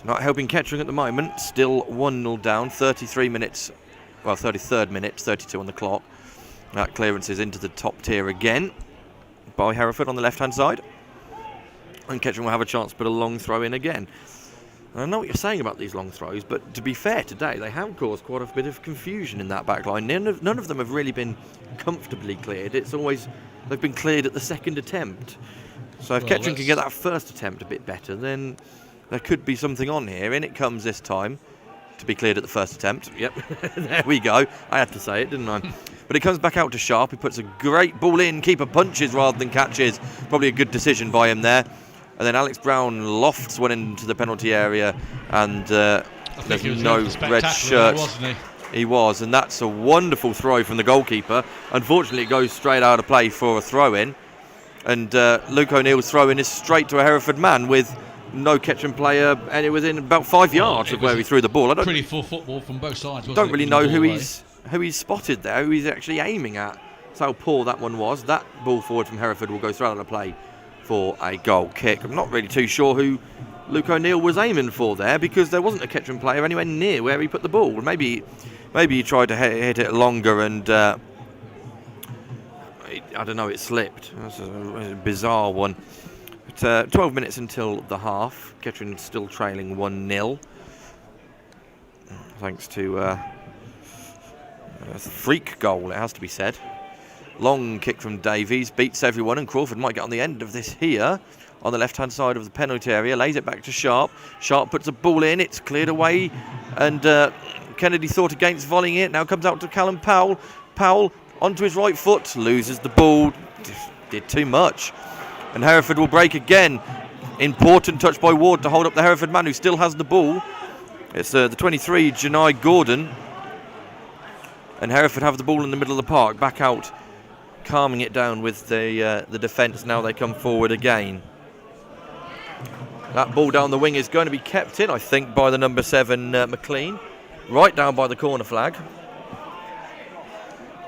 not helping Kettering at the moment, still 1-0 down, 33 minutes, well 33rd minute, 32 on the clock. That clearance is into the top tier again by Hereford on the left hand side. And Kettering will have a chance to put a long throw in again. And I know what you're saying about these long throws, but to be fair today, they have caused quite a bit of confusion in that back line. None of them have really been comfortably cleared. It's always, they've been cleared at the second attempt. So if Kettering can get that first attempt a bit better, then there could be something on here. In it comes this time to be cleared at the first attempt. Yep, there we go. I had to say it, didn't I? But it comes back out to Sharp. He puts a great ball in. Keeper punches rather than catches. Probably a good decision by him there. And then Alex Brown lofts one into the penalty area, and there's no red shirt. He was, and that's a wonderful throw from the goalkeeper. Unfortunately, it goes straight out of play for a throw-in. And Luke O'Neill's throw-in is straight to a Hereford man with no Kettering player, and it was in about 5 yards of where he threw the ball. I pretty full football from both sides. Don't really know who he's spotted there, who he's actually aiming at. That's how poor that one was. That ball forward from Hereford will go straight out of play for a goal kick. I'm not really too sure who Luke O'Neill was aiming for there, because there wasn't a Kettering player anywhere near where he put the ball. Maybe he tried to hit it longer, and I don't know, it slipped. That's a bizarre one. 12 minutes until the half. Kettering still trailing 1-0. Thanks to a freak goal, it has to be said. Long kick from Davies, beats everyone, and Crawford might get on the end of this here. On the left-hand side of the penalty area, lays it back to Sharp. Sharp puts the ball in, it's cleared away, and Kennedy thought against volleying it. Now comes out to Callum Powell. Powell onto his right foot, loses the ball, did too much. And Hereford will break again. Important touch by Ward to hold up the Hereford man who still has the ball. It's the 23, Janai Gordon. And Hereford have the ball in the middle of the park, back out, calming it down with the defence. Now they come forward again. That ball down the wing is going to be kept in, I think, by the number 7, McLean. Right down by the corner flag.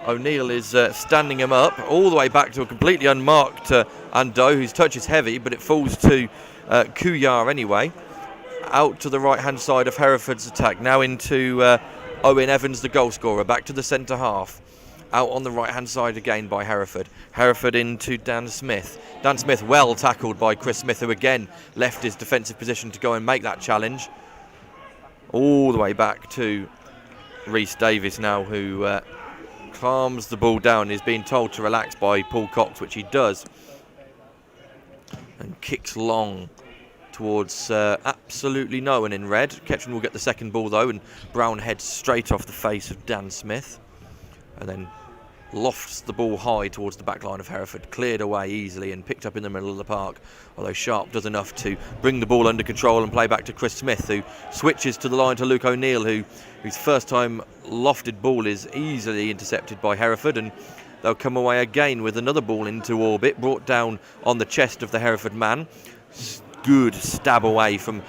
O'Neill is standing him up all the way back to a completely unmarked Ando, whose touch is heavy, but it falls to Kuyar anyway. Out to the right-hand side of Hereford's attack. Now into Owen Evans, the goal scorer, back to the centre half. Out on the right-hand side again by Hereford. Hereford into Dan Smith. Dan Smith well tackled by Chris Smith, who again left his defensive position to go and make that challenge. All the way back to Rhys Davies now, who calms the ball down. He's being told to relax by Paul Cox, which he does. And kicks long towards absolutely no one in red. Kettering will get the second ball though, and Brown heads straight off the face of Dan Smith. And then lofts the ball high towards the back line of Hereford, cleared away easily and picked up in the middle of the park, although Sharp does enough to bring the ball under control and play back to Chris Smith, who switches to the line to Luke O'Neill, whose first time lofted ball is easily intercepted by Hereford, and they'll come away again with another ball into orbit, brought down on the chest of the Hereford man. Good stab away from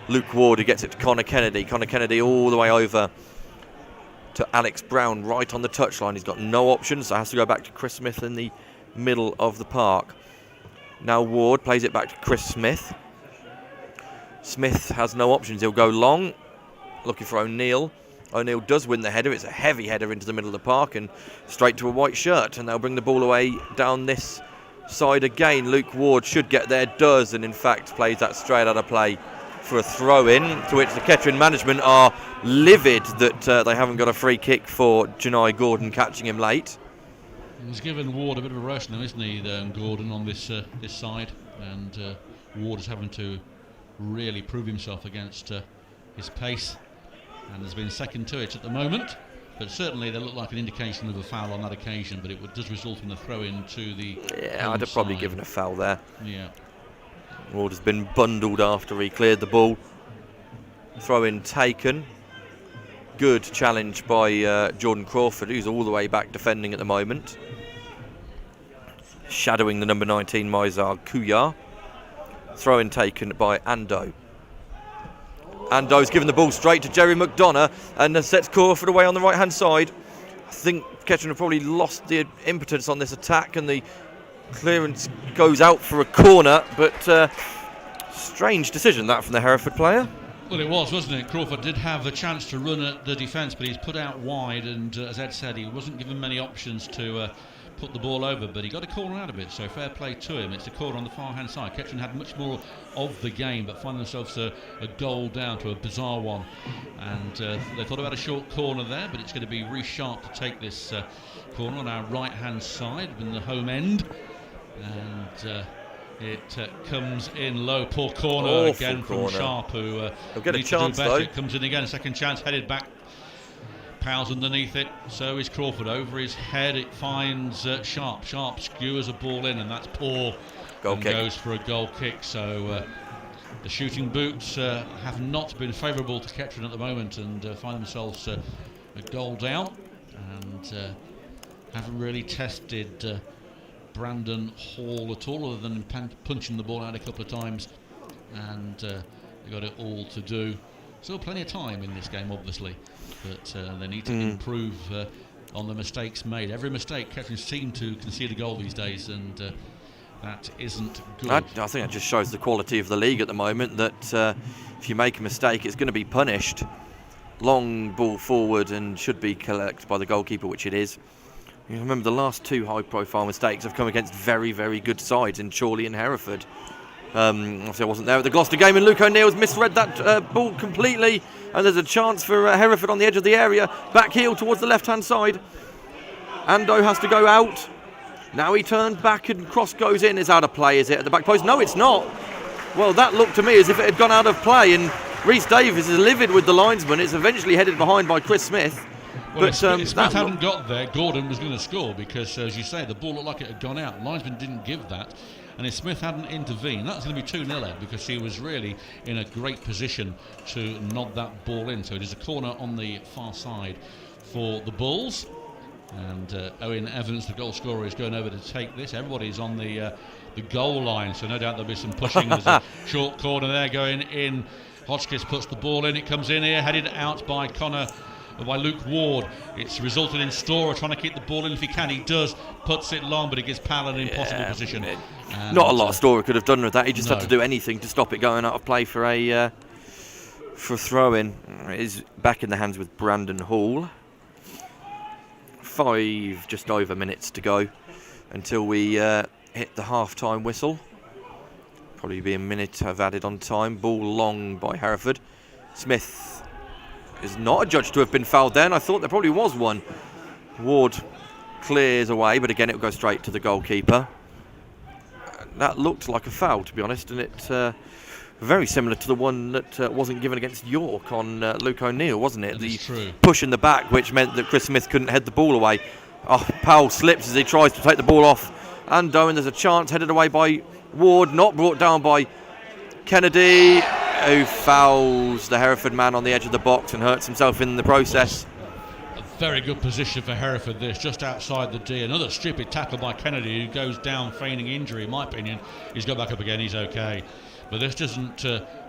Luke Ward, who gets it to Connor Kennedy. Connor Kennedy all the way over to Alex Brown right on the touchline. He's got no options, so has to go back to Chris Smith in the middle of the park. Now Ward plays it back to Chris Smith. Smith has no options. He'll go long, looking for O'Neill. O'Neill does win the header. It's a heavy header into the middle of the park and straight to a white shirt, and they'll bring the ball away down this side again. Luke Ward should get there, does, and in fact plays that straight out of play for a throw-in, to which the Kettering management are livid that they haven't got a free kick for Janai Gordon catching him late. He's given Ward a bit of a rush now, isn't he, Gordon, on this side, and Ward is having to really prove himself against his pace, and has been second to it at the moment. But certainly they look like an indication of a foul on that occasion, but it does result in a throw-in to the I'd have probably given a foul there. Yeah. Ward has been bundled after he cleared the ball. Throw-in taken. Good challenge by Jordan Crawford, who's all the way back defending at the moment. Shadowing the number 19, Maizar Kuyar. Throw-in taken by Ando. Ando's given the ball straight to Jerry McDonough and sets Crawford away on the right-hand side. I think Kettering have probably lost the impotence on this attack, and the clearance goes out for a corner, but strange decision that from the Hereford player. Well, it was, wasn't it? Crawford did have a chance to run at the defence, but he's put out wide, and as Ed said, he wasn't given many options to put the ball over, but he got a corner out of it, so fair play to him. It's a corner on the far hand side. Kettering had much more of the game, but find themselves a goal down to a bizarre one, and they thought about a short corner there, but it's going to be Rhys Sharp to take this corner on our right hand side in the home end, and it comes in low. Poor corner. Awful again from Sharp, who he'll get a needs chance to do better. though. It comes in again, second chance, headed back. Powell's underneath it, so is Crawford. Over his head it finds Sharp. Sharp skewers a ball in, and that's poor. Goal and kick. Goes for a goal kick, so the shooting boots have not been favourable to Kettering at the moment, and find themselves a goal down, and haven't really tested Brandon Hall at all, other than punching the ball out a couple of times, and they got it all to do. Still plenty of time in this game, obviously, but they need to improve on the mistakes made. Every mistake, Kettering seem to concede a goal these days, and that isn't good. I think that just shows the quality of the league at the moment, that if you make a mistake, it's going to be punished. Long ball forward and should be collected by the goalkeeper, which it is. You remember the last two high-profile mistakes have come against very, very good sides in Chorley and Hereford. Obviously I wasn't there at the Gloucester game, and Luke O'Neill's misread that ball completely, and there's a chance for Hereford on the edge of the area, back heel towards the left hand side. Ando has to go out, Now he turns back and cross goes in. It's out of play, is it, at the back post? No, it's not. Well, that looked to me as if it had gone out of play, and Rhys Davies is livid with the linesman. It's eventually headed behind by Chris Smith. Well, if Smith hadn't got there, Gordon was going to score because, as you say, the ball looked like it had gone out. Linesman didn't give that. And if Smith hadn't intervened, that was going to be 2-0 Ed, because he was really in a great position to nod that ball in. So it is a corner on the far side for the Bulls. And Owen Evans, the goal scorer, is going over to take this. Everybody's on the goal line, so no doubt there'll be some pushing. There's a short corner there going in. Hotchkiss puts the ball in. It comes in here, headed out by Luke Ward. It's resulted in Storer trying to keep the ball in if he can. He does, puts it long, but it gives Powell an impossible position. Not a lot Storer could have done with that. He just had to do anything to stop it going out of play for a throw-in. It is back in the hands with Brandon Hall. 5 just over minutes to go until we hit the half-time whistle. Probably be a minute I've added on time. Ball long by Hereford. Smith is not adjudged to have been fouled then. I thought there probably was one. Ward clears away, but again it will go straight to the goalkeeper. That looked like a foul, to be honest, and it's very similar to the one that wasn't given against York on Luke O'Neill, wasn't it? The true. Push in the back, which meant that Chris Smith couldn't head the ball away. Powell slips as he tries to take the ball off. And Owen, there's a chance headed away by Ward, not brought down by Kennedy, who fouls the Hereford man on the edge of the box and hurts himself in the process. A very good position for Hereford, this, just outside the D. Another stupid tackle by Kennedy, who goes down feigning injury, in my opinion. He's got back up again, he's okay. But this doesn't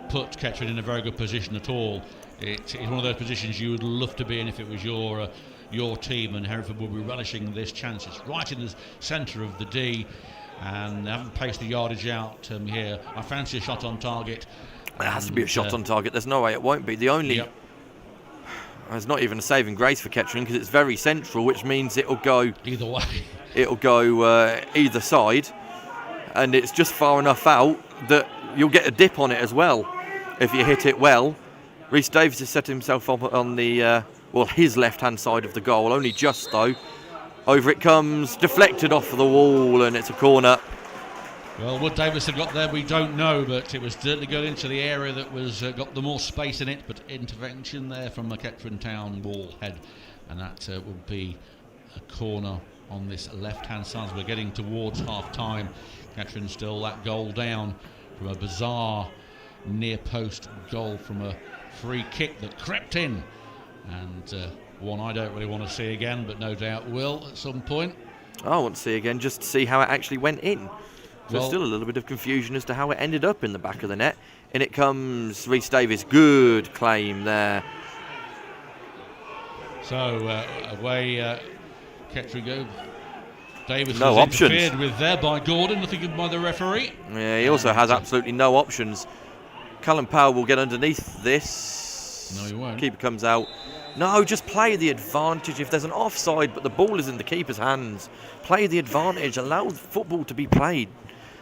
put Kettering in a very good position at all. It's one of those positions you would love to be in if it was your team, and Hereford will be relishing this chance. It's right in the centre of the D, and they haven't paced the yardage out here. I fancy a shot on target. There has to be a shot on target. There's no way it won't be. The only... Yep. There's not even a saving grace for Kettering because it's very central, which means it'll go... Either way. It'll go either side, and it's just far enough out that you'll get a dip on it as well if you hit it well. Rhys Davies has set himself up on the... his left-hand side of the goal, only just though. Over it comes, deflected off the wall, and it's a corner. Well, what Davis had got there, we don't know, but it was certainly going into the area that was got the more space in it. But intervention there from the Kettering Town ball head, and that will be a corner on this left-hand side. So we're getting towards half-time. Kettering still that goal down from a bizarre near-post goal from a free kick that crept in. And one I don't really want to see again, but no doubt will at some point. I want to see again just to see how it actually went in. There's still a little bit of confusion as to how it ended up in the back of the net. In it comes Rhys Davies. Good claim there. So away Kettering go. Davies no was options. Interfered with there by Gordon, nothing by the referee. Yeah, he also has absolutely no options. Callum Powell will get underneath this. No, he won't. Keeper comes out. No, just play the advantage. If there's an offside but the ball is in the keeper's hands, play the advantage. Allow football to be played.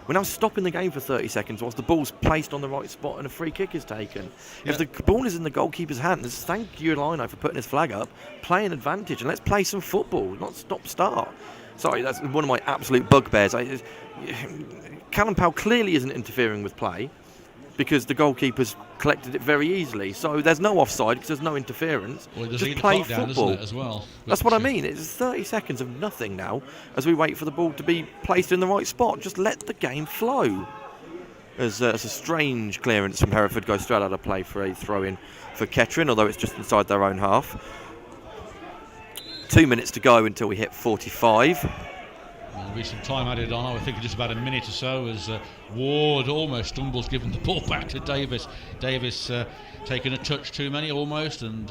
We're now stopping the game for 30 seconds whilst the ball's placed on the right spot and a free kick is taken. Yeah. If the ball is in the goalkeeper's hands, thank you, Lino, for putting his flag up. Play an advantage and let's play some football, not stop-start. Sorry, that's one of my absolute bugbears. Callum Powell clearly isn't interfering with play because the goalkeeper's collected it very easily. So there's no offside because there's no interference. Well, just play football. Down, as well? That's what I mean. It's 30 seconds of nothing now as we wait for the ball to be placed in the right spot. Just let the game flow. As a strange clearance from Hereford goes straight out of play for a throw-in for Kettering, although it's just inside their own half. 2 minutes to go until we hit 45. There'll be some time added on. I would think just about a minute or so as Ward almost stumbles, giving the ball back to Davis. Davis taking a touch too many almost and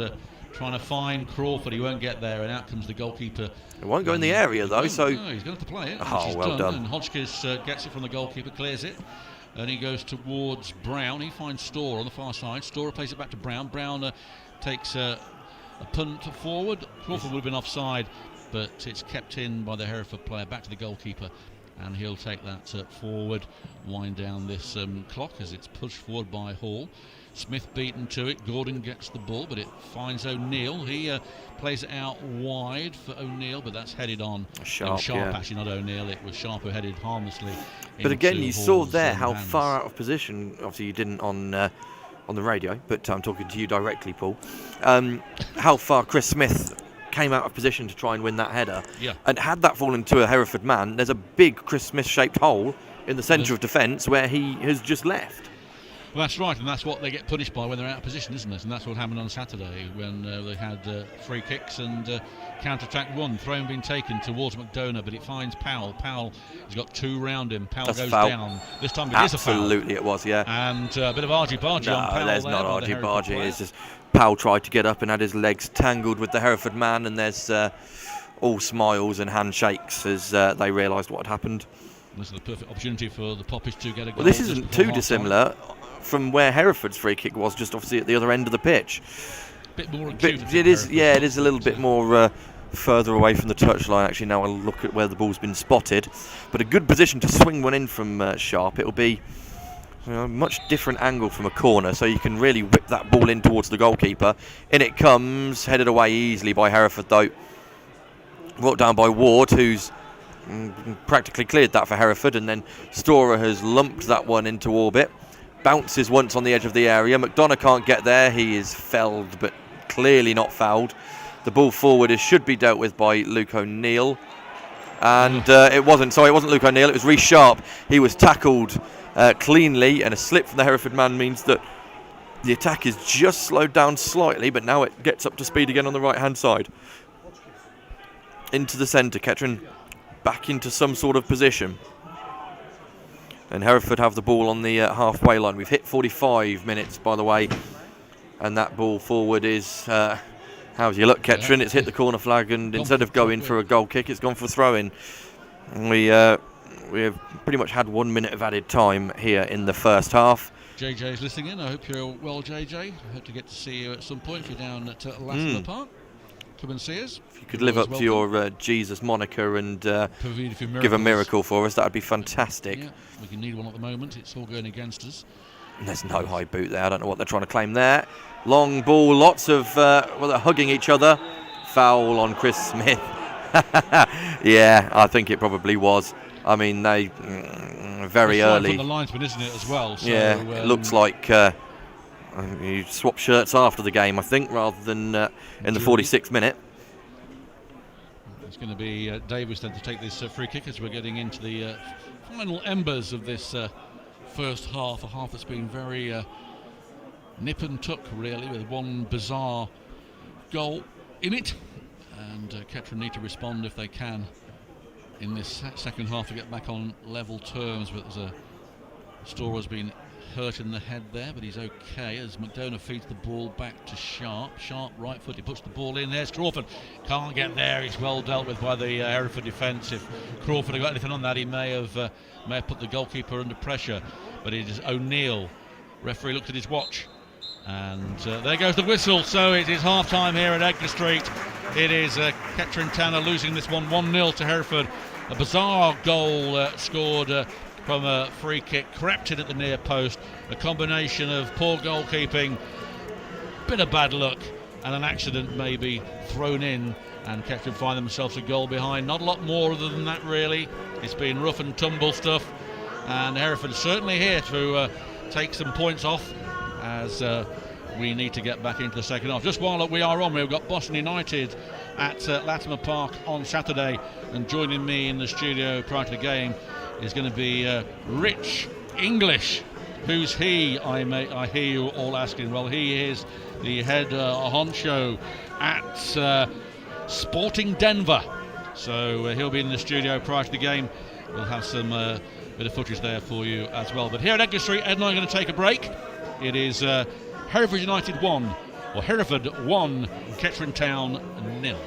trying to find Crawford. He won't get there, and out comes the goalkeeper. It won't go in the area though, so... No, he's going to have to play it. Oh, well done. And Hotchkiss gets it from the goalkeeper, clears it. And he goes towards Brown. He finds Storer on the far side. Storer plays it back to Brown. Brown takes a punt forward. Crawford would have been offside, but it's kept in by the Hereford player. Back to the goalkeeper. and he'll take that forward, wind down this clock as it's pushed forward by Hall. Smith beaten to it. Gordon gets the ball, but it finds O'Neill. He plays it out wide for O'Neill, but that's headed on. Sharp, actually, not O'Neill. It was Sharp who headed harmlessly. But again, you saw Hall's, there how hands. far out of position. Obviously, you didn't on the radio, but I'm talking to you directly, Paul. How far Chris Smith came out of position to try and win that header. Yeah. And had that fallen to a Hereford man, there's a big Chris Smith-shaped hole in the centre of defence where he has just left. Well, that's right, and that's what they get punished by when they're out of position, isn't it? And that's what happened on Saturday when they had free kicks and counter-attack one. Throw being taken towards McDonough, but it finds Powell. Powell has got two round him. Powell goes down. This time it is a foul. Absolutely it was, yeah. And a bit of argy-bargy on Powell. No, there's not argy-bargy. It's just Powell tried to get up and had his legs tangled with the Hereford man, and there's all smiles and handshakes as they realised what had happened. This is the perfect opportunity for the Poppies to get a goal. Well, this isn't too dissimilar from where Hereford's free kick was, just obviously at the other end of the pitch. Bit more acute. It is, yeah, it is a little bit more further away from the touchline. Actually, now I look at where the ball's been spotted, but a good position to swing one in from Sharp. It'll be a much different angle from a corner, so you can really whip that ball in towards the goalkeeper. In it comes, headed away easily by Hereford though. Brought down by Ward, who's practically cleared that for Hereford, and then Storer has lumped that one into orbit. Bounces once on the edge of the area. McDonough can't get there. He is felled, but clearly not fouled. The ball forward should be dealt with by Luke O'Neill. And it wasn't. Sorry, it wasn't Luke O'Neill. It was Reece Sharp. He was tackled cleanly, and a slip from the Hereford man means that the attack is just slowed down slightly, but now it gets up to speed again on the right-hand side. Into the centre. Kettering back into some sort of position. And Hereford have the ball on the halfway line. We've hit 45 minutes, by the way. And that ball forward is, how's your luck, Kettering? Yeah. It's hit the corner flag, and instead of going for a goal kick, it's gone for a throw-in. And we have pretty much had 1 minute of added time here in the first half. JJ's listening in. I hope you're well, JJ. I hope to get to see you at some point if you're down at Latimer Park. Come and see us. If you could live up to your Jesus moniker and give a miracle for us, that would be fantastic. Yeah, we can need one at the moment. It's all going against us. And there's no high boot there. I don't know what they're trying to claim there. Long ball, lots of they're hugging each other. Foul on Chris Smith. Yeah, I think it probably was. I mean, they very early. From the linesman, isn't it, as well? So, yeah, it looks like you swap shirts after the game, I think, rather than in the 46th minute. It's going to be Davis then to take this free kick as we're getting into the final embers of this first half. A half that's been very nip and tuck, really, with one bizarre goal in it. And Kettering need to respond if they can in this second half to get back on level terms. But there's a Storer's been hurt in the head there, but he's okay as McDonough feeds the ball back to Sharp. Sharp right foot, he puts the ball in. There's Crawford, can't get there. He's well dealt with by the Hereford defence. If Crawford had got anything on that, he may have put the goalkeeper under pressure. But it is O'Neill. Referee looked at his watch, and there goes the whistle. So it is half time here at Edgar Street. It is Kettering Town are losing this one 1-0 to Hereford. A bizarre goal scored from a free kick, crept in at the near post. A combination of poor goalkeeping, bit of bad luck, and an accident maybe thrown in, and Kettering find themselves a goal behind. Not a lot more other than that, really. It's been rough and tumble stuff, and Hereford certainly here to take some points off as we need to get back into the second half. Just while we are on, we've got Boston United at Latimer Park on Saturday, and joining me in the studio prior to the game is going to be Rich English. Who's he? I hear you all asking. Well, he is the head honcho at Sporting Denver. So he'll be in the studio prior to the game. We'll have some bit of footage there for you as well. But here at Edgar Street, Ed and I are going to take a break. It is Hereford United 1, or Hereford 1, Kettering Town 0.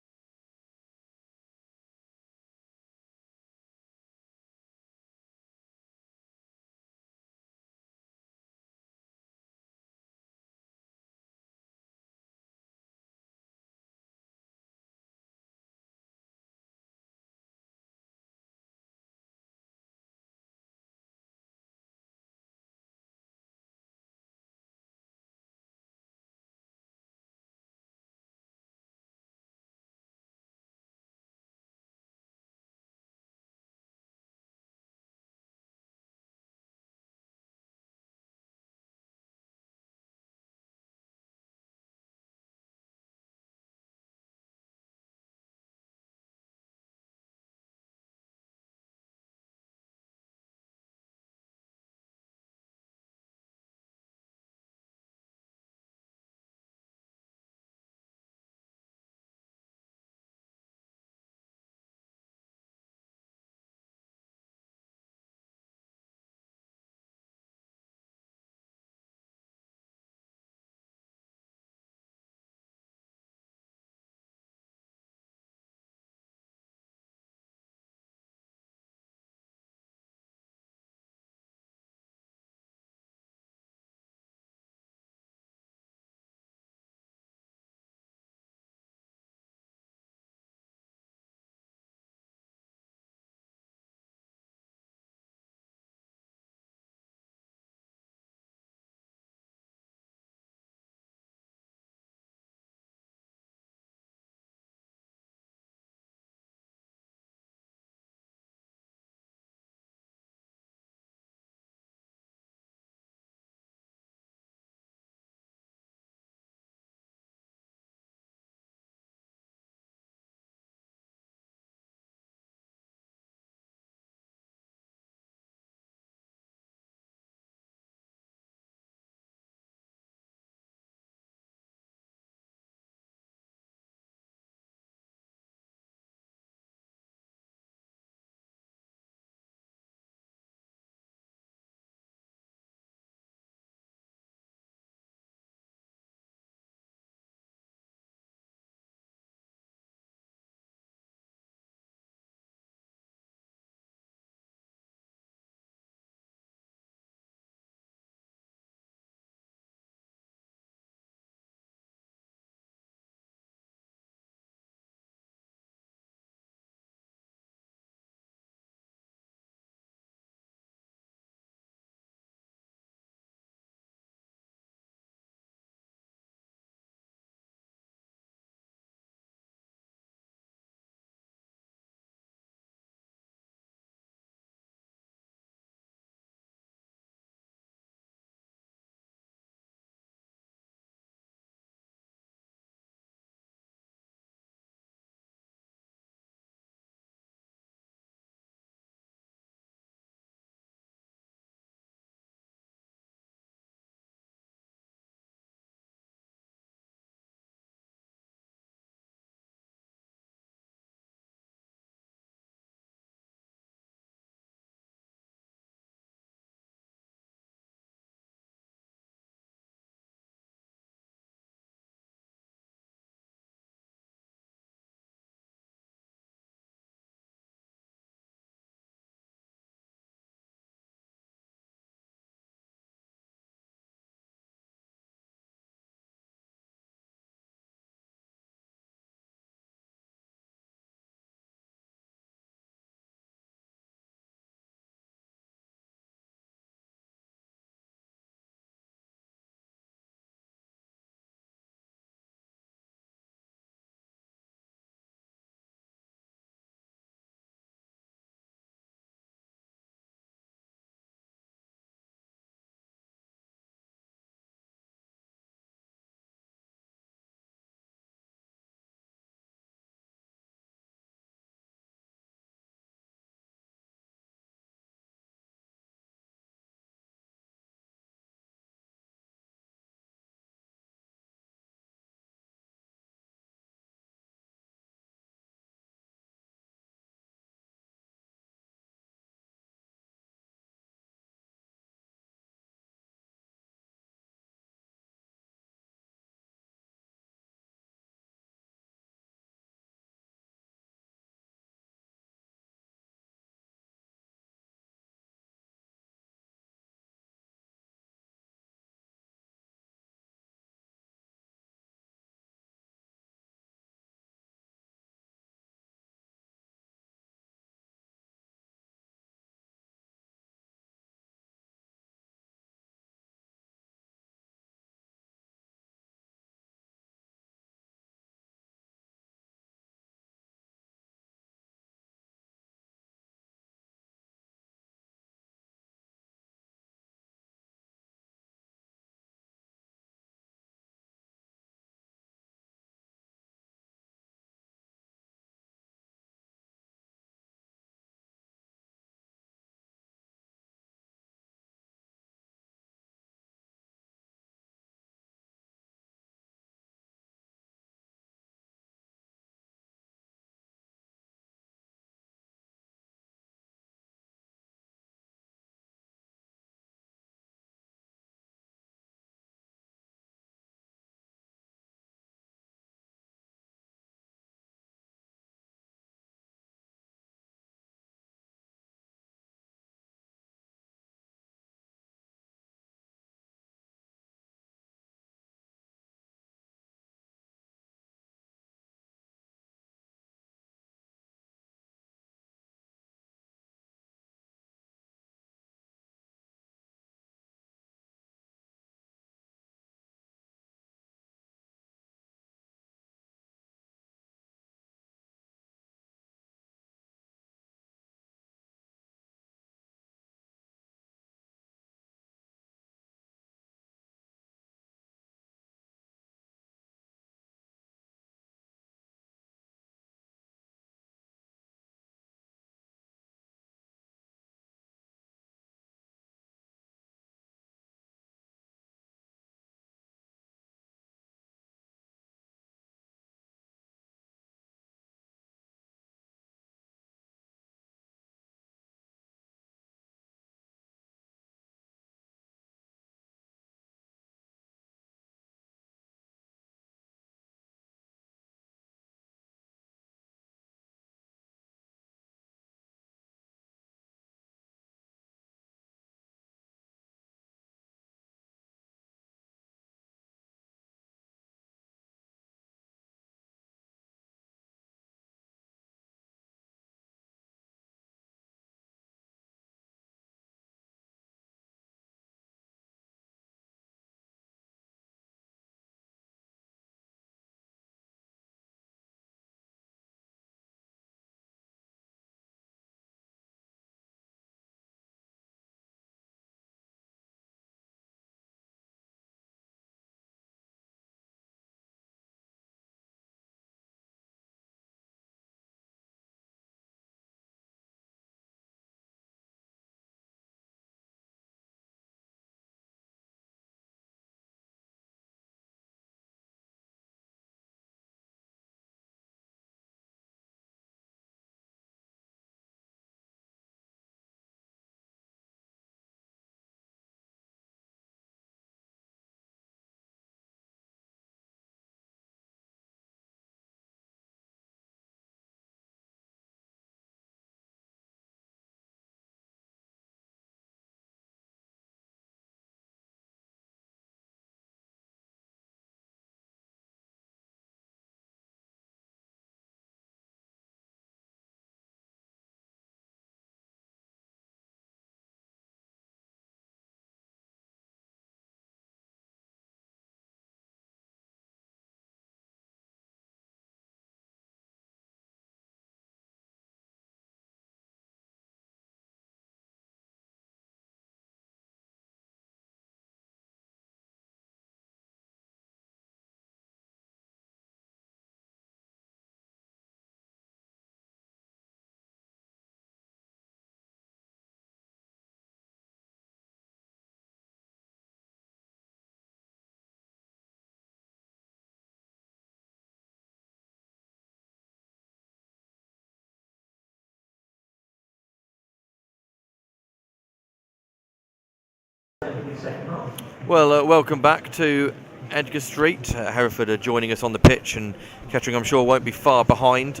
in the second half. Well, welcome back to Edgar Street. Hereford are joining us on the pitch, and Kettering, I'm sure, won't be far behind.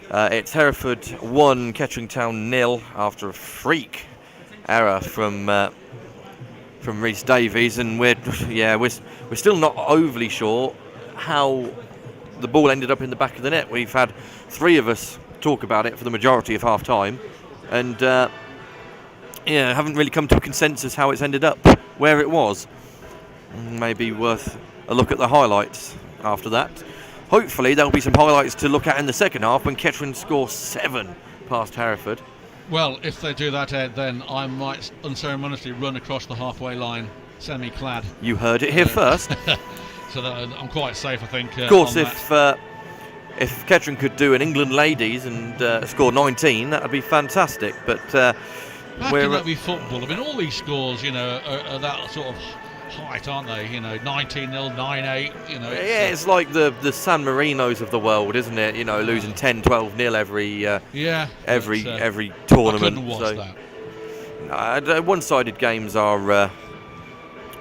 It's Hereford 1, Kettering Town 0 after a freak error from Rhys Davies, and we're still not overly sure how the ball ended up in the back of the net. We've had 3 of us talk about it for the majority of half time, and haven't really come to a consensus how it's ended up where it was. Maybe worth a look at the highlights after that. Hopefully there'll be some highlights to look at in the second half when Kettering score 7 past Hereford. Well, if they do that, Ed, then I might unceremoniously run across the halfway line semi-clad. You heard it here first. So that I'm quite safe, I think. Of course, if Kettering could do an England ladies and score 19, that would be fantastic. But how can that be football? I mean, all these scores, are that sort of height, aren't they? 19-0, 9-8. It's like the San Marinos of the world, isn't it? Losing 10-12-0 every tournament. I couldn't watch that. One-sided games are.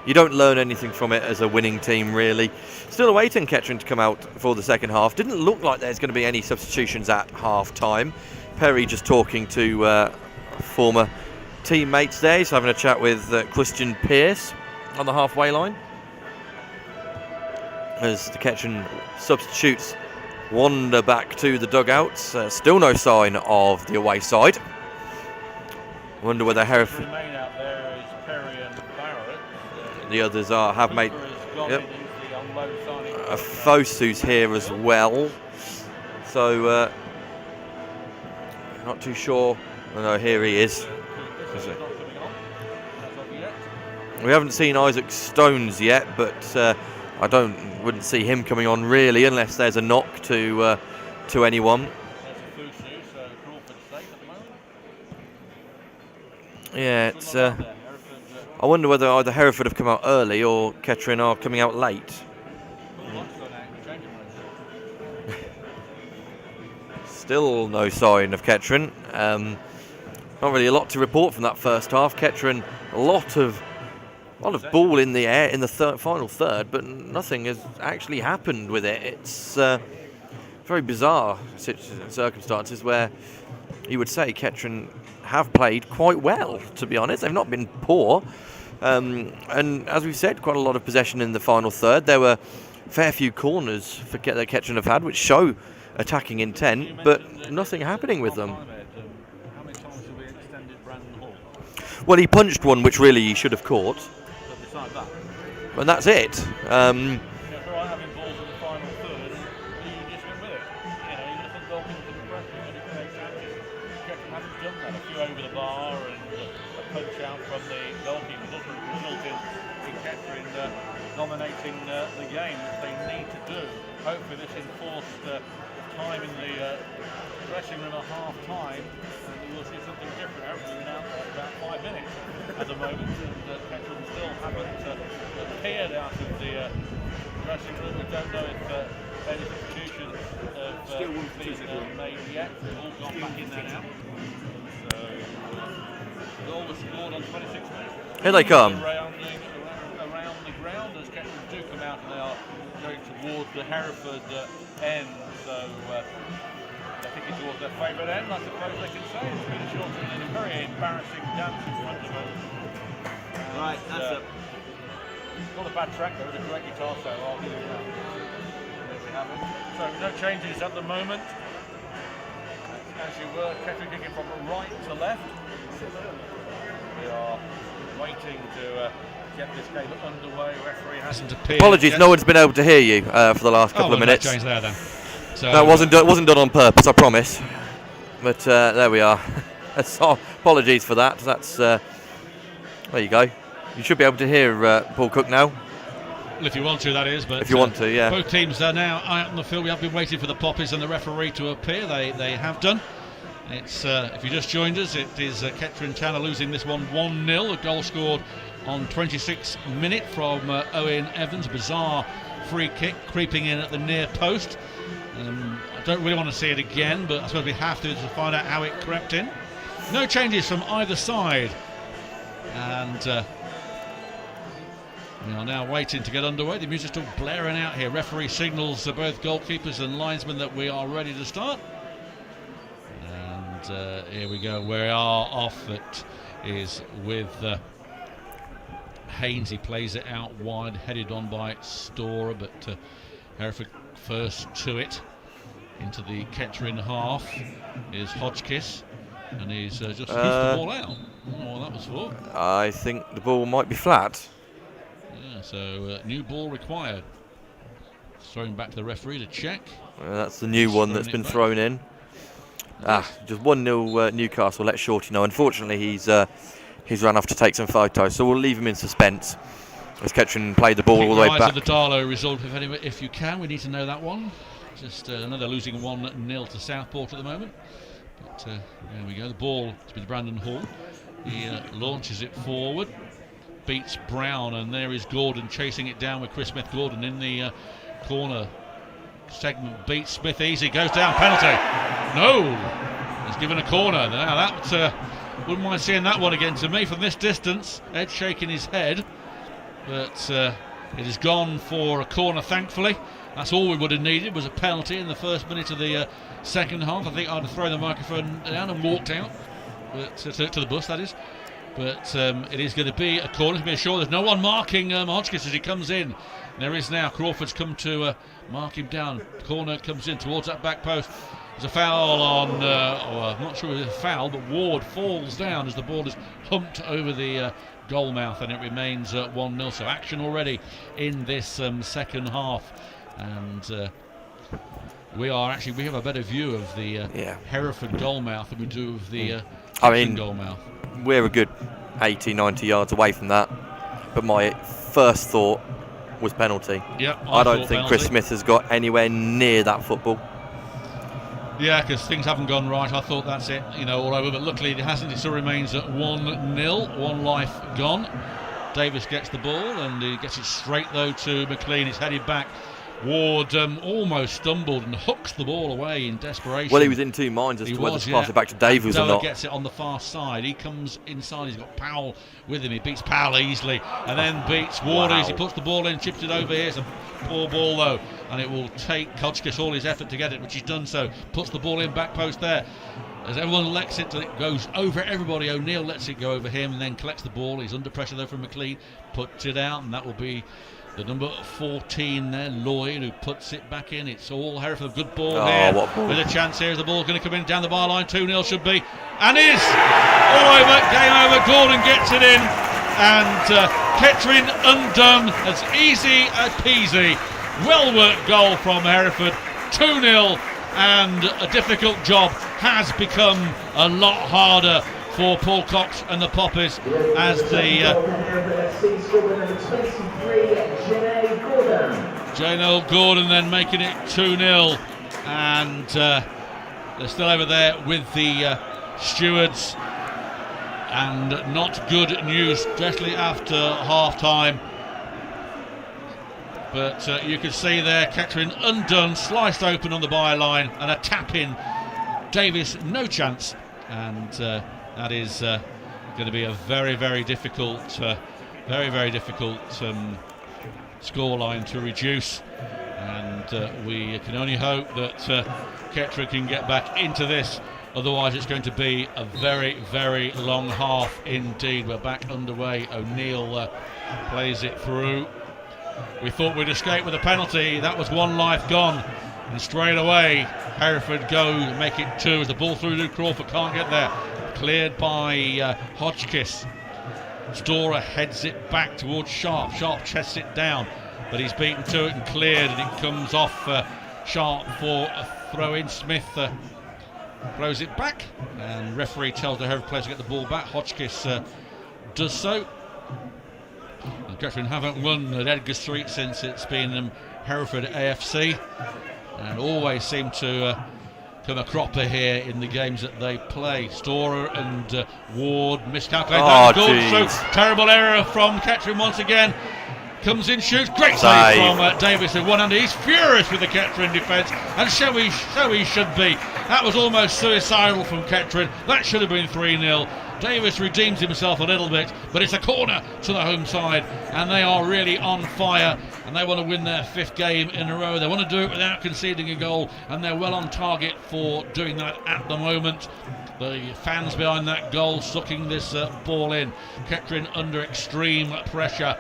You don't learn anything from it as a winning team, really. Still awaiting Kettering to come out for the second half. Didn't look like there's going to be any substitutions at half-time. Perry just talking to former teammates there. He's having a chat with Christian Pearce on the halfway line. As the Kettering substitutes wander back to the dugouts. Still no sign of the away side. Wonder whether Hereford... The others have made. Yep. Fosu's here as well, so not too sure. Oh, no, here he is. We haven't seen Isaac Stones yet, but I wouldn't see him coming on really unless there's a knock to anyone. Yeah, it's. I wonder whether either Hereford have come out early or Kettering are coming out late. Still no sign of Kettering. Not really a lot to report from that first half. Kettering, a lot of ball in the air in the final third, but nothing has actually happened with it. It's very bizarre circumstances where you would say Kettering have played quite well, to be honest. They've not been poor. And as we've said, quite a lot of possession in the final third. There were a fair few corners for that Kettering have had, which show attacking intent, but nothing happening with them. How many times have we extended Brandon Hall? Well, he punched one which really he should have caught. But besides that, And that's it. if we're having balls in the final third, you just went with it. You nothing talking to the pressure and it creates chances. Kettering hasn't done that. A few over the bar and a punch out from the goalkeeper doesn't result in Kettering dominating the game, which they need to do. Hopefully this enforced time in the dressing room at half time, and we'll see something different. Hereford have been out there about 5 minutes at the moment, and Kettering still haven't appeared out of the dressing room. We don't know if any substitutions have been made yet. They've all gone back in there now. So the goal was scored on 26 minutes. Here they come. Around the ground as Kettering do come out, and they are going toward the Hereford end. So I think it's towards their favourite end, I suppose they can say. It's been a short and a very embarrassing dance in front of them. Right, that's it. Not a bad track though, with a great guitar solo. I'll give you that. There we have it. So no changes at the moment. As you were, Kettering kicking from right to left. We are waiting to get this game underway. Referee hasn't appeared. Apologies, no one's been able to hear you for the last couple of minutes. No change there then. So That wasn't done on purpose, I promise. But there we are. So, apologies for that. That's there you go. You should be able to hear Paul Cook now. Well, if you want to, that is. But if you want to, yeah. Both teams are now out on the field. We have been waiting for the poppies and the referee to appear. They have done. It's if you just joined us, it is Kettering Town are losing this one 1-0. A goal scored on 26th minute from Owen Evans. Bizarre free kick creeping in at the near post. I don't really want to see it again, but I suppose we have to find out how it crept in. No changes from either side, and We are now waiting to get underway. The music's still blaring out here. Referee signals both goalkeepers and linesmen that we are ready to start. And here we go. We are off. It is with Haynes. He plays it out wide, headed on by Storer, but Hereford first to it. Into the Kettering half is Hodgkiss, and he's just hoofed the ball out. Oh, that was for. I think the ball might be flat. Yeah, so new ball required. Throwing back to the referee to check. That's the new one that's been thrown in. Just 1-0 Newcastle. Let Shorty know. Unfortunately, he's run off to take some photos, so we'll leave him in suspense as Kettering play the ball all the way back. The Darlow result, if you can. We need to know that one. Just another losing 1-0 to Southport at the moment. But there we go. The ball is with Brandon Hall. He launches it forward, beats Brown, and there is Gordon chasing it down with Chris Smith. Gordon in the corner segment beats Smith easy, goes down, penalty. No, he's given a corner. Now that wouldn't mind seeing that one again to me from this distance. Ed shaking his head, but it has gone for a corner, thankfully. That's all we would have needed, was a penalty in the first minute of the second half. I think I'd have thrown the microphone down and walked out, but to the bus, that is. But it is going to be a corner to be sure. There's no one marking Hodgkiss as he comes in. There is now. Crawford's come to mark him down. Corner comes in towards that back post. There's a foul on, I'm not sure it was a foul, but Ward falls down as the ball is humped over the goal mouth, and it remains 1-0. So action already in this second half. And we have a better view of the Hereford goal mouth than we do of the goal mouth. We're a good 80-90 yards away from that, but my first thought was penalty. Yep, I don't think penalty. Chris Smith has got anywhere near that football. Yeah, because things haven't gone right. I thought that's it, all over, but luckily it hasn't. It still remains at 1-0, one life gone. Davis gets the ball and he gets it straight though to McLean. It's headed back. Ward almost stumbled and hooks the ball away in desperation. Well, he was in two minds as to whether to pass it back to Davies or not. Gets it on the far side. He comes inside. He's got Powell with him. He beats Powell easily and then beats Ward. He puts the ball in, chips it over here. It's a poor ball though, and it will take Hodgkiss all his effort to get it, which he's done so. Puts the ball in, back post there. As everyone lets it goes over everybody. O'Neill lets it go over him and then collects the ball. He's under pressure though from McLean. Puts it out, and that will be the number 14 there, Lloyd, who puts it back in. It's all Hereford. Good ball here. With a chance here. Is the ball going to come in down the bar line? 2-0 should be. And is all over. Game over. Gordon gets it in. And Kettering undone. As easy as peasy. Well worked goal from Hereford. 2-0. And a difficult job has become a lot harder for Paul Cox and the Poppies as the Janelle Gordon then making it 2-0, and they're still over there with the stewards, and not good news, especially after half time. But you can see there Kettering undone, sliced open on the byline, and a tap in. Davis no chance, and that is going to be a very, very difficult, scoreline to reduce. And we can only hope that Kettering can get back into this. Otherwise, it's going to be a very, very long half indeed. We're back underway. O'Neill plays it through. We thought we'd escape with a penalty. That was one life gone. And straight away, Hereford go make it 2 as the ball through to Crawford. Can't get there. Cleared by Hodgkiss. Storer heads it back towards Sharp. Sharp chests it down, but he's beaten to it and cleared, and it comes off Sharp for a throw-in. Smith throws it back, and referee tells the Hereford players to get the ball back. Hodgkiss does so. And Kettering haven't won at Edgar Street since it's been Hereford AFC, and always seem to come a cropper here in the games that they play. Storer and Ward miscalculated. So terrible error from Kettering once again. Comes in, shoots, great save from Davis with one hand. He's furious with the Kettering defence, and so he should be. That was almost suicidal from Kettering. That should have been 3-0. Davis redeems himself a little bit, but it's a corner to the home side, and they are really on fire, and they want to win their 5th game in a row. They want to do it without conceding a goal, and they're well on target for doing that at the moment. The fans behind that goal sucking this ball in. Kettering under extreme pressure,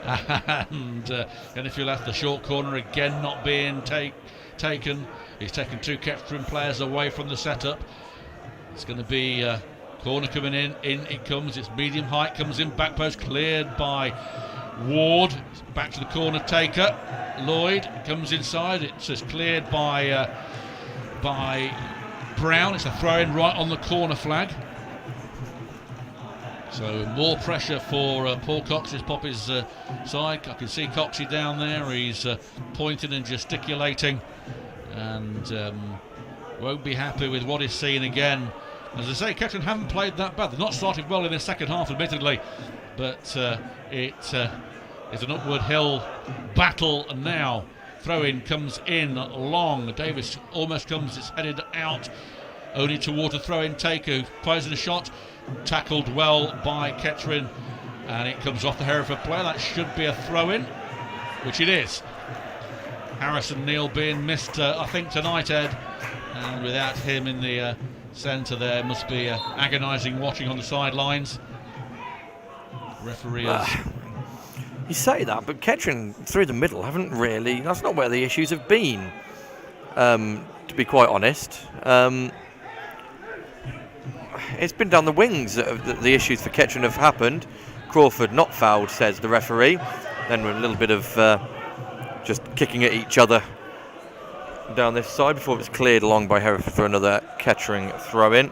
and if you left the short corner again not being taken. He's taken 2 Kettering players away from the setup. It's going to be corner coming in it comes, it's medium height, comes in, back post cleared by Ward, back to the corner taker, Lloyd comes inside, it's just cleared by Brown. It's a throw in right on the corner flag. So more pressure for Paul Cox's Poppy's side. I can see Coxey down there, he's pointing and gesticulating, and won't be happy with what he's seen again. As I say, Kettering haven't played that bad. They've not started well in the second half, admittedly, but it is an upward hill battle. And now throw-in comes in long. Davis almost comes, it's headed out, only toward the throw-in taker, who fires in a shot, tackled well by Kettering, and it comes off the Hereford player. That should be a throw-in, which it is. Harrison Neal being missed, I think, tonight, Ed, and without him in the centre there, must be agonising watching on the sidelines. Referee You say that, but Kettering through the middle haven't really. That's not where the issues have been, to be quite honest. It's been down the wings that the issues for Kettering have happened. Crawford not fouled, says the referee. Then with a little bit of just kicking at each other down this side before it's cleared along by Hereford for another Kettering throw-in.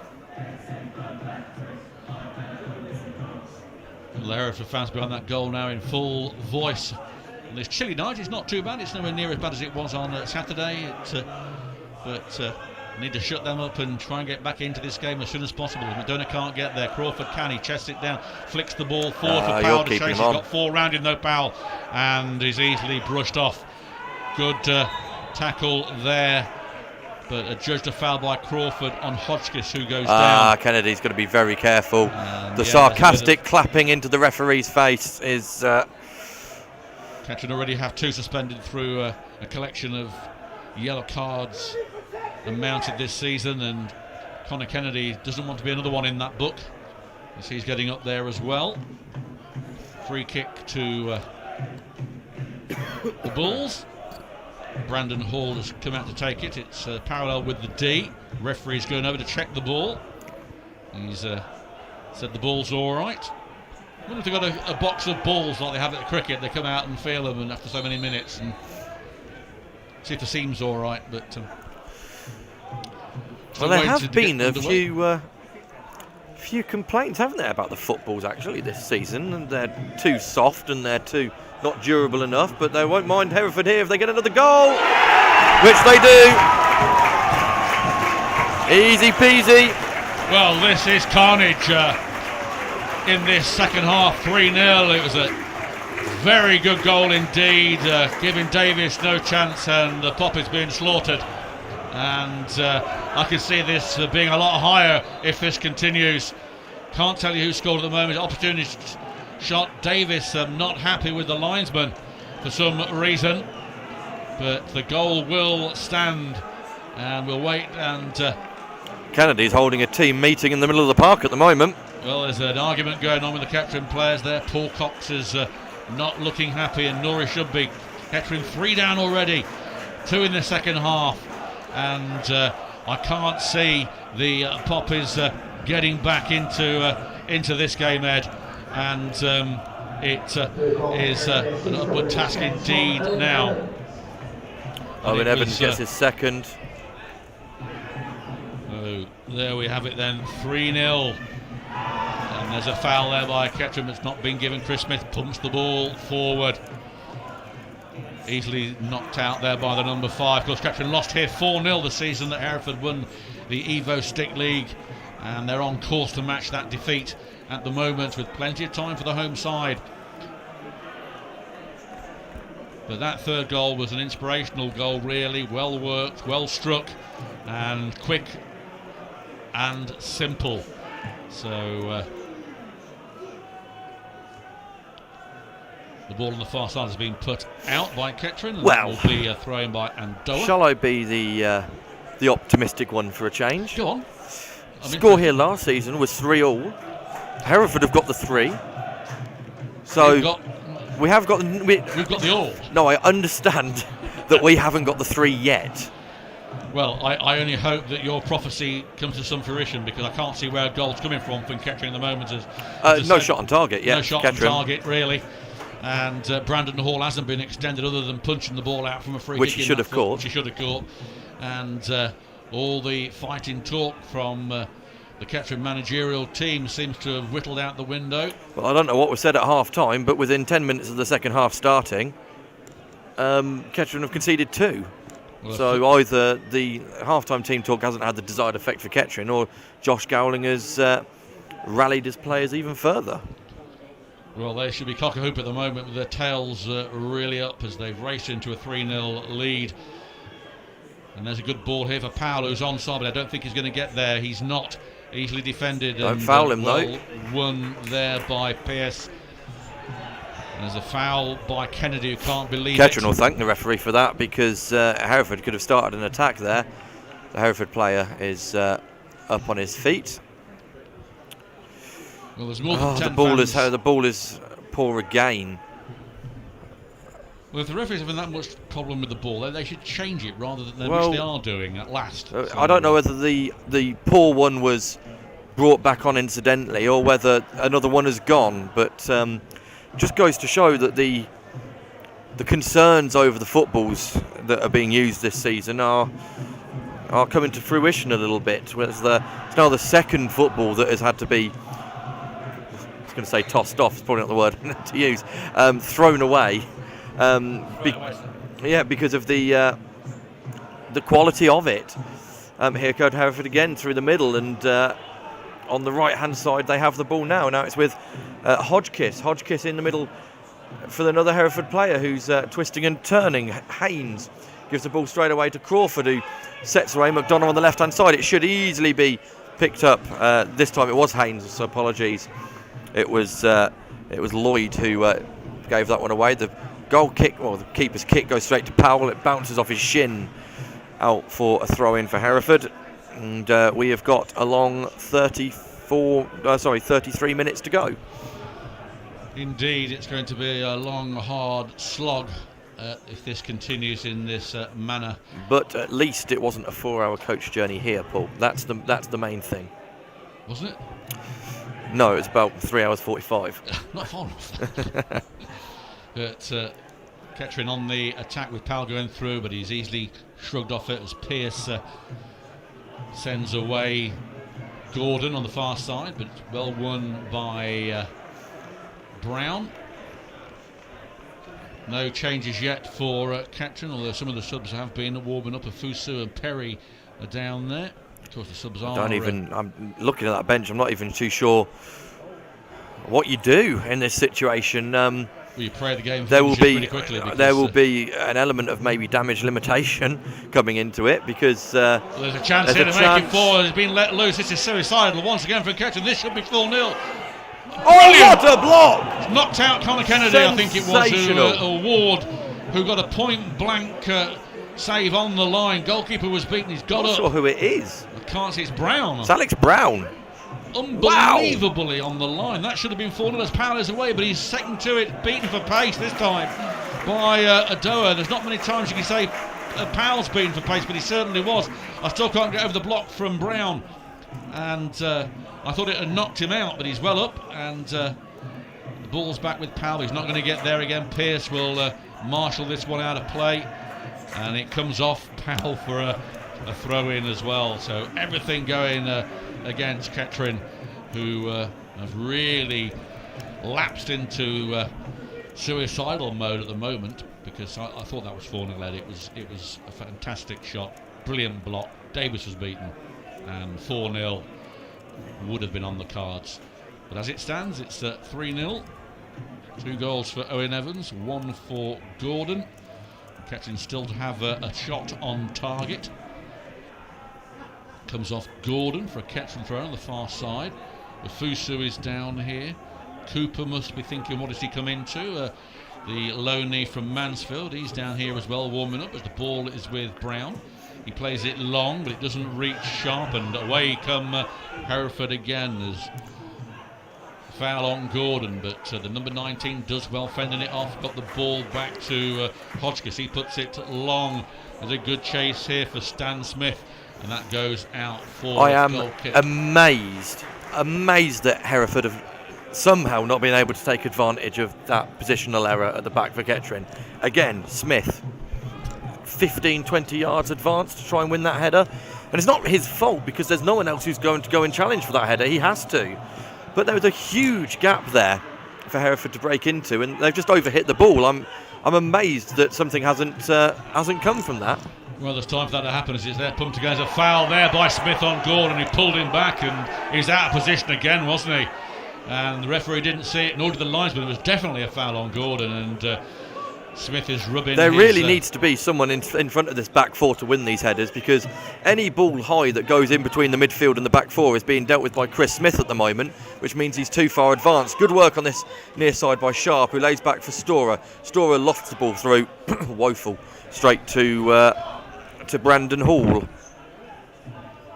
The Hereford fans behind that goal now in full voice. And this chilly night is not too bad. It's nowhere near as bad as it was on Saturday. But need to shut them up and try and get back into this game as soon as possible. McDonough can't get there. Crawford can. He chests it down, flicks the ball forward for Powell to chase. He's got 4 round him, no Powell, and he's easily brushed off. Good tackle there, but adjudged a foul by Crawford on Hodgkiss, who goes down. Kennedy's got to be very careful. The sarcastic clapping into the referee's face is... Kettering already have 2 suspended through a collection of yellow cards mounted this season, and Connor Kennedy doesn't want to be another one in that book, as he's getting up there as well. Free kick to the Bulls. Brandon Hall has come out to take it. It's parallel with the D. Referee's going over to check the ball. He's said the ball's all right. I wonder if they've got a box of balls like they have at the cricket. They come out and feel them, and after so many minutes, and see if the seam's all right. But well, there have been a few complaints, haven't there, about the footballs actually this season, and they're too soft and they're too not durable enough. But they won't mind Hereford here if they get another goal, which they do. Easy peasy. Well, this is carnage in this second half. 3-0. It was a very good goal indeed, giving Davis no chance, and the Pop is being slaughtered. And I can see this being a lot higher if this continues. Can't tell you who scored at the moment. Opportunity shot. Davis not happy with the linesman for some reason, but the goal will stand, and we'll wait. And Kennedy's holding a team meeting in the middle of the park at the moment. Well, there's an argument going on with the Kettering players there. Paul Cox is not looking happy, and nor he should be. Kettering 3 down already, 2 in the second half, and I can't see the Poppies getting back into this game, Ed. And it is an upward task indeed now. Owen Evans gets his second. Oh, there we have it then, 3-0. And there's a foul there by Kettering that's not been given. Chris Smith pumps the ball forward. Easily knocked out there by the number 5. Of course, Kettering lost here 4-0 the season that Hereford won the Evo Stick League, and they're on course to match that defeat at the moment, with plenty of time for the home side. But that third goal was an inspirational goal, really. Well worked, well struck, and quick and simple. So the ball on the far side has been put out by Kettering, and Well, that will be thrown by Andoa. Shall I be the optimistic one for a change? Go on. Score here last season was 3-3. Hereford have got the 3. So we have got. We've got the all. No, I understand that we haven't got the 3 yet. Well, I only hope that your prophecy comes to some fruition, because I can't see where a goal's coming from Kettering at the moment. No shot on target yet. No shot Kettering. on target, really. And Brandon Hall hasn't been extended other than punching the ball out from a free Which kick. he should have caught. Which he should have caught. And all the fighting talk from the Kettering managerial team seems to have whittled out the window. Well, I don't know what was said at half-time, but within 10 minutes of the second half starting, Kettering have conceded 2. Well, So either the half-time team talk hasn't had the desired effect for Kettering, or Josh Gowling has rallied his players even further. Well, they should be cock-a-hoop at the moment with their tails really up as they've raced into a 3-0 lead. And there's a good ball here for Powell, who's onside, but I don't think he's going to get there. He's not easily defended. Don't and, foul him, well though. Won there by Pearce. There's a foul by Kennedy, who can't believe Kettering it. will thank the referee for that, because Hereford could have started an attack there. The Hereford player is up on his feet. Well, there's more than 10 the ball is poor again. Well, if the referee's having that much problem with the ball, they should change it rather than Well, which they are doing at last. I don't know whether the poor one was brought back on incidentally, or whether another one has gone, but just goes to show that the concerns over the footballs that are being used this season are coming to fruition a little bit. It's now the second football that has had to be, I was going to say tossed off, it's probably not the word to use, thrown away. Because of the quality of it. Here goes Hereford again through the middle, and on the right hand side they have the ball now. Now it's with Hodgkiss in the middle for another Hereford player who's twisting and turning. Haynes gives the ball straight away to Crawford, who sets away. McDonough on the left hand side. It should easily be picked up. This time it was Haynes, so apologies. It was Lloyd who gave that one away. The goal kick, the keeper's kick goes straight to Powell. It bounces off his shin out for a throw-in for Hereford. And we have got a long 33 minutes to go. Indeed, it's going to be a long, hard slog if this continues in this manner. But at least it wasn't a 4-hour coach journey here, Paul. That's the main thing. Wasn't it? No, it's about 3 hours 45. Not far off. But Kettering on the attack with Powell going through, but he's easily shrugged off it as Pearce sends away Gordon on the far side, but well won by Brown. No changes yet for Kettering, although some of the subs have been warming up. Afusu and Perry are down there. Of course, the subs are. I'm looking at that bench. I'm not even too sure what you do in this situation. Well, you pray the game there will be pretty quickly. There will be an element of maybe damage limitation coming into it, because well, there's a chance here to make it 4. It's been let loose. This is suicidal once again for Kettering. This should be 4-0. What a block! It's knocked out Connor Kennedy, I think it was, who Ward, who got a point-blank save on the line. Goalkeeper was beaten. He's got up. I'm not sure who it is. I can't see. It's Brown. It's Alex Brown. Unbelievably on the line. That should have been 4-0 as Powell is away, but he's second to it, beaten for pace this time by Adoa. There's not many times you can say Powell's beaten for pace, but he certainly was. I still can't get over the block from Brown, and I thought it had knocked him out, but he's well up, and the ball's back with Powell. He's not going to get there again. Pearce will marshal this one out of play, and it comes off Powell for a throw-in as well. So everything going against Kettering, who have really lapsed into suicidal mode at the moment, because I thought that was 4-0 led. It was a fantastic shot, brilliant block. Davis was beaten, and 4-0 would have been on the cards. But as it stands, it's 3-0. 2 goals for Owen Evans, 1 for Gordon. Kettering still to have a shot on target. Comes off Gordon for a Kettering throw on the far side. Fusu is down here. Cooper must be thinking, what does he come into? The low knee from Mansfield, he's down here as well, warming up as the ball is with Brown. He plays it long, but it doesn't reach Sharp, and away come Hereford again. There's foul on Gordon, but the number 19 does well fending it off. Got the ball back to Hodgkiss. He puts it long. There's a good chase here for Stan Smith, and that goes out for I am goal kick. amazed that Hereford have somehow not been able to take advantage of that positional error at the back for Kettering. Again, Smith, 15-20 yards advanced to try and win that header. And it's not his fault because there's no one else who's going to go and challenge for that header. He has to. But there was a huge gap there for Hereford to break into, and they've just overhit the ball. I'm amazed that something hasn't come from that. Well, there's time for that to happen as it's there pumped against a foul there by Smith on Gordon. He pulled him back and he's out of position again, wasn't he? And the referee didn't see it, nor did the linesman. It was definitely a foul on Gordon, and Smith is rubbing. There really needs to be someone in front of this back four to win these headers, because any ball high that goes in between the midfield and the back four is being dealt with by Chris Smith at the moment, which means he's too far advanced. Good work on this near side by Sharp, who lays back for Storer. Storer lofts the ball through, woeful, straight to Brandon Hall.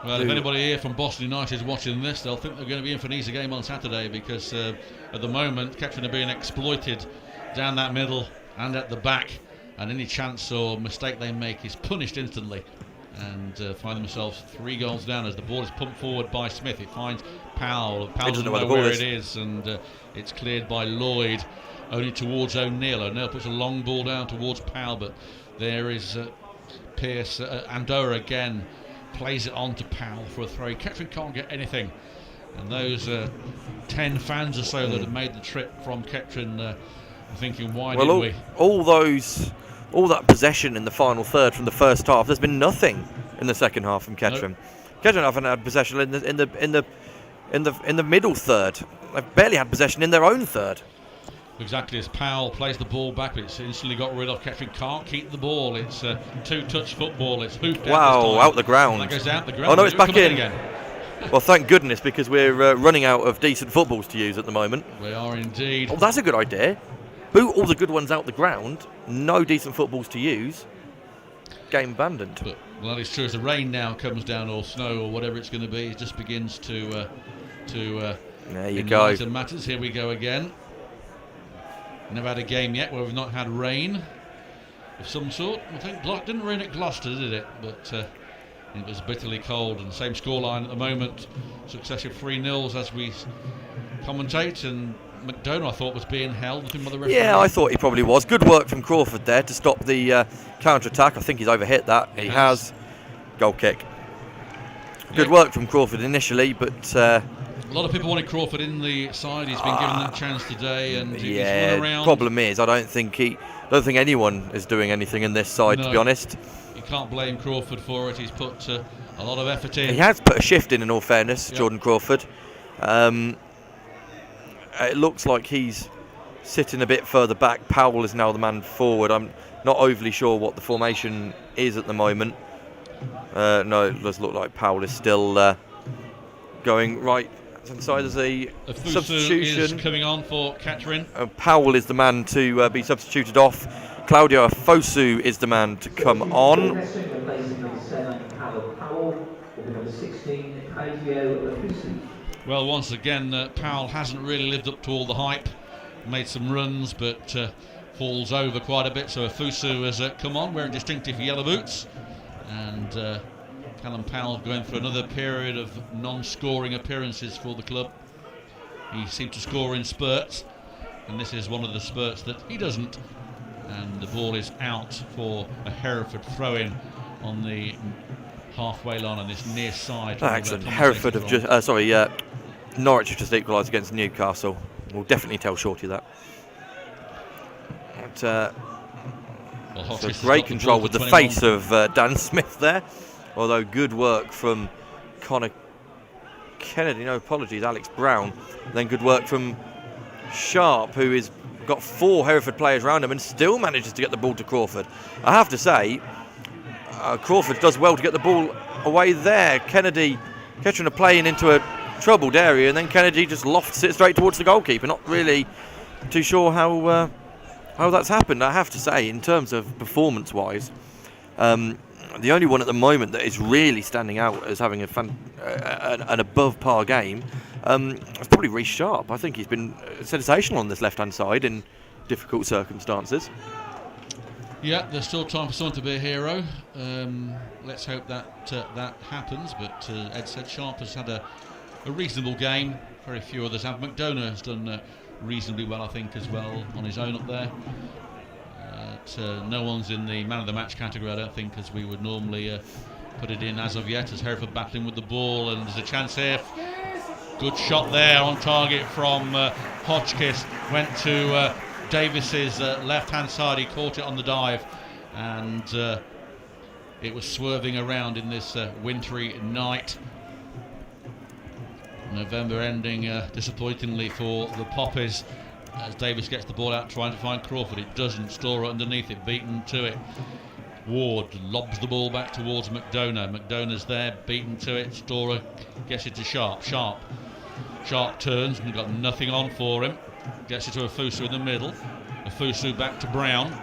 Well, if anybody here from Boston United is watching this, they'll think they're going to be in for an easy game on Saturday, because at the moment Kettering are being exploited down that middle and at the back, and any chance or mistake they make is punished instantly, and find themselves 3 goals down as the ball is pumped forward by Smith. It finds Powell. Powell doesn't know where it is, and it's cleared by Lloyd, only towards O'Neill. O'Neill puts a long ball down towards Powell, but there is Pearce. Andorra again plays it on to Powell for a throw. Kettering can't get anything, and those 10 fans or so that have made the trip from Kettering are thinking, why didn't we? All that possession in the final third from the first half, there's been nothing in the second half from Kettering. Nope. Kettering haven't had possession in the middle third. They've barely had possession in their own third. Exactly, as Powell plays the ball back, but it's instantly got rid of. Kettering can't keep the ball. It's two-touch football. It's hoofed out. Out the ground. And that goes out the ground. Oh no, it's back in again. Well, thank goodness, because we're running out of decent footballs to use at the moment. We are indeed. Oh, that's a good idea. Boot all the good ones out the ground. No decent footballs to use. Game abandoned. But well, it's true. As the rain now comes down, or snow, or whatever it's going to be, it just begins to there you go. Matters. Here we go again. Never had a game yet where we've not had rain of some sort. I think it didn't rain at Gloucester, did it? But it was bitterly cold, and same scoreline at the moment. Successive 3-0s as we commentate, and McDonough I thought was being held. By the referee. Yeah, I thought he probably was. Good work from Crawford there to stop the counter-attack. I think he's overhit that. He has. Goal kick. Good work from Crawford initially, but a lot of people wanted Crawford in the side. He's been given that chance today, and he's run around. The problem is, I don't think anyone is doing anything in this side, to be honest. You can't blame Crawford for it. He's put a lot of effort in. He has put a shift in all fairness, yep. Jordan Crawford. It looks like he's sitting a bit further back. Powell is now the man forward. I'm not overly sure what the formation is at the moment. No, it does look like Powell is still going right inside as a substitution. Is coming on for Kettering. Powell is the man to be substituted off. Claudio Afosu is the man to come on. Well, once again, Powell hasn't really lived up to all the hype. Made some runs, but falls over quite a bit. So Afosu has come on, wearing distinctive yellow boots. And Callum Powell going through another period of non-scoring appearances for the club. He seemed to score in spurts, and this is one of the spurts that he doesn't. And the ball is out for a Hereford throw-in on the halfway line on this near side. Excellent. Hereford have just, Norwich have just equalised against Newcastle. We'll definitely tell Shorty that. So great control with the face of Dan Smith there. Although good work from Connor Kennedy, no apologies, Alex Brown. Then good work from Sharp, who is got 4 Hereford players around him and still manages to get the ball to Crawford. I have to say, Crawford does well to get the ball away there. Kettering are playing into troubled area, and then Kennedy just lofts it straight towards the goalkeeper. Not really too sure how that's happened. I have to say, in terms of performance-wise, the only one at the moment that is really standing out as having an above-par game is probably Reece Sharp. I think he's been sensational on this left-hand side in difficult circumstances. Yeah, there's still time for someone to be a hero. Let's hope that that happens. But Ed said Sharp has had a reasonable game. Very few others have. McDonough has done reasonably well, I think, as well on his own up there. No one's in the man of the match category, I don't think, as we would normally put it in as of yet, as Hereford battling with the ball, and there's a chance here. Good shot there on target from Hotchkiss. Went to Davis's left-hand side. He caught it on the dive, and it was swerving around in this wintry night. November ending disappointingly for the Poppies, as Davis gets the ball out trying to find Crawford. It doesn't. Storer underneath it, beaten to it. Ward lobs the ball back towards McDonough. McDonough's there, beaten to it. Storer gets it to Sharp. Sharp turns and got nothing on for him. Gets it to Afusu in the middle. Afusu back to Brown.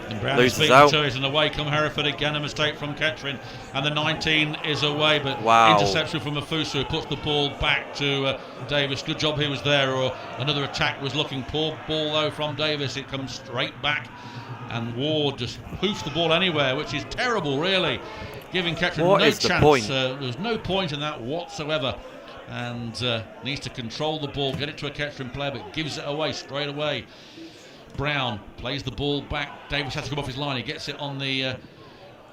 And Brown is beaten to it, and away come Hereford again. A mistake from Kettering, and the 19 is away, but interception from Afusu, who puts the ball back to Davis. Good job he was there, or another attack was looking. Poor ball though from Davis. It comes straight back, and Ward just hoofs the ball anywhere, which is terrible, really, giving Kettering no chance. There's no point in that whatsoever, and needs to control the ball, get it to a Kettering player, but gives it away straight away. Brown plays the ball back. Davis has to come off his line. He gets it on the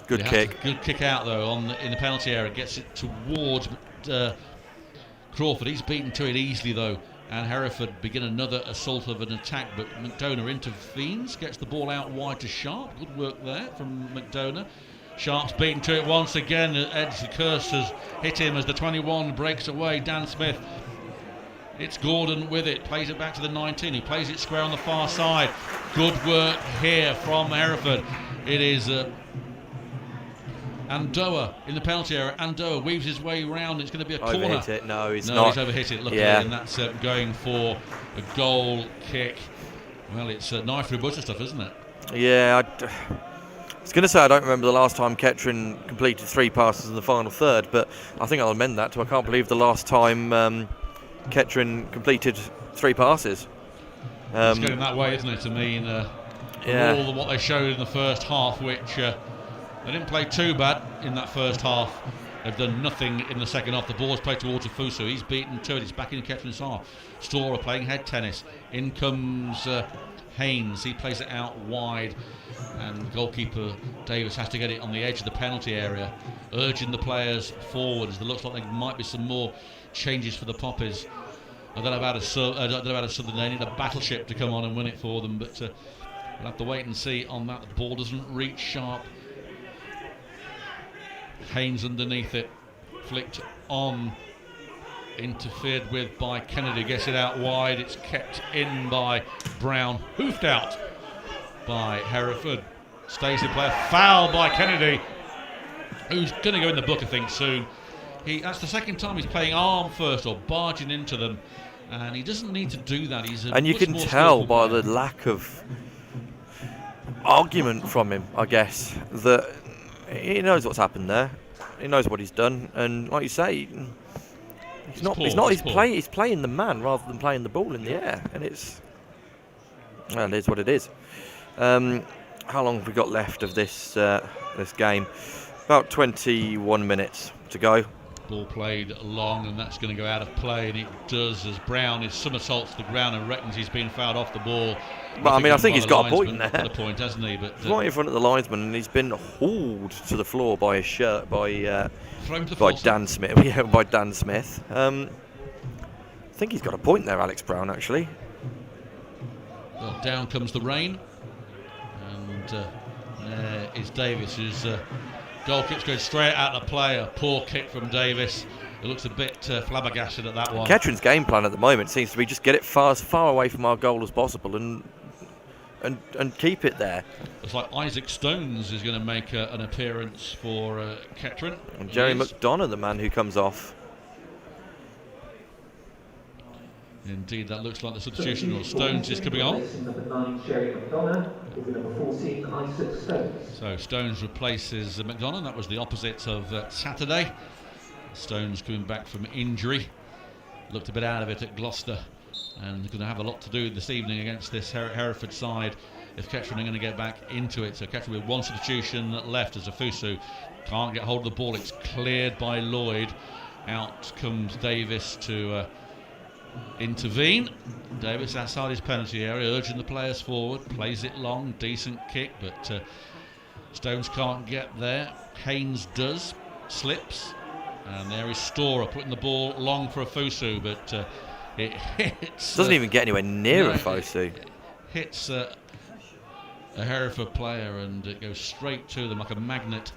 good kick. Good kick out though in the penalty area. Gets it towards Crawford. He's beaten to it easily though, and Hereford begin another assault of an attack. But McDonough intervenes, gets the ball out wide to Sharp. Good work there from McDonough. Sharp's beaten to it once again. Ed's curse has hit him as the 21 breaks away. Dan Smith. It's Gordon with it, plays it back to the 19. He plays it square on the far side. Good work here from Hereford. It is Andoa in the penalty area. Andoa weaves his way round. It's going to be a corner. Overhit it. No, he's not. He's overhit it, luckily, and that's going for a goal kick. Well, it's knife through butter stuff, isn't it? Yeah, I was going to say I don't remember the last time Kettering completed 3 passes in the final third, but I think I'll amend that to I can't believe the last time Kettering completed 3 passes. It's going that way, isn't it? I mean, all of what they showed in the first half, which they didn't play too bad in that first half. They've done nothing in the second half. The ball's played towards Afusu. He's beaten to it. It's back in Kettering's half. Storer playing head tennis. In comes Haynes. He plays it out wide, and goalkeeper Davis has to get it on the edge of the penalty area, urging the players forwards. There looks like there might be some more changes for the Poppies. I don't know about a Southern. They need a battleship to come on and win it for them, but we'll have to wait and see on that. The ball doesn't reach Sharp. Haynes underneath it, flicked on, interfered with by Kennedy, gets it out wide. It's kept in by Brown, hoofed out by Hereford. Stays in play, foul by Kennedy, who's going to go in the book I think soon. That's the second time he's playing arm first or barging into them, and he doesn't need to do that. And you can tell by the lack of argument from him, I guess, that he knows what's happened there. He knows what he's done, and like you say, he's playing the man rather than playing the ball in the air, and it is what it is. How long have we got left of this game? About 21 minutes to go. Ball played long, and that's going to go out of play, and it does as Brown is somersaults to the ground and reckons he's been fouled off the ball. But I think he's got a point there. Got a point, hasn't he? But right in front of the linesman, and he's been hauled to the floor by his shirt by Dan Smith. Yeah, by Dan Smith. I think he's got a point there, Alex Brown. Actually. Well, down comes the rain, and there is Davis, whose goal kick's going straight at the play. A poor kick from Davis. It looks a bit flabbergasted at that one. Kettering's game plan at the moment seems to be just get it as far away from our goal as possible and and keep it there. Looks like Isaac Stones is going to make an appearance for Kettering. And Jerry McDonough, the man who comes off. Indeed, that looks like the substitution. Or Stones is coming on. Number 9, Jerry McDonough, with number 14, Isaac Stones. So Stones replaces McDonough. That was the opposite of Saturday. Stones coming back from injury. Looked a bit out of it at Gloucester. And going to have a lot to do this evening against this Hereford side if Kettering are going to get back into it. So Kettering with one substitution left as Afusu can't get hold of the ball. It's cleared by Lloyd. Out comes Davis to intervene. Davis outside his penalty area, urging the players forward, plays it long, decent kick, but Stones can't get there. Haynes does, slips, and there is Storer putting the ball long for Afusu, but it hits. Doesn't even get anywhere near Afusu. It hits a Hereford player and it goes straight to them like a magnet.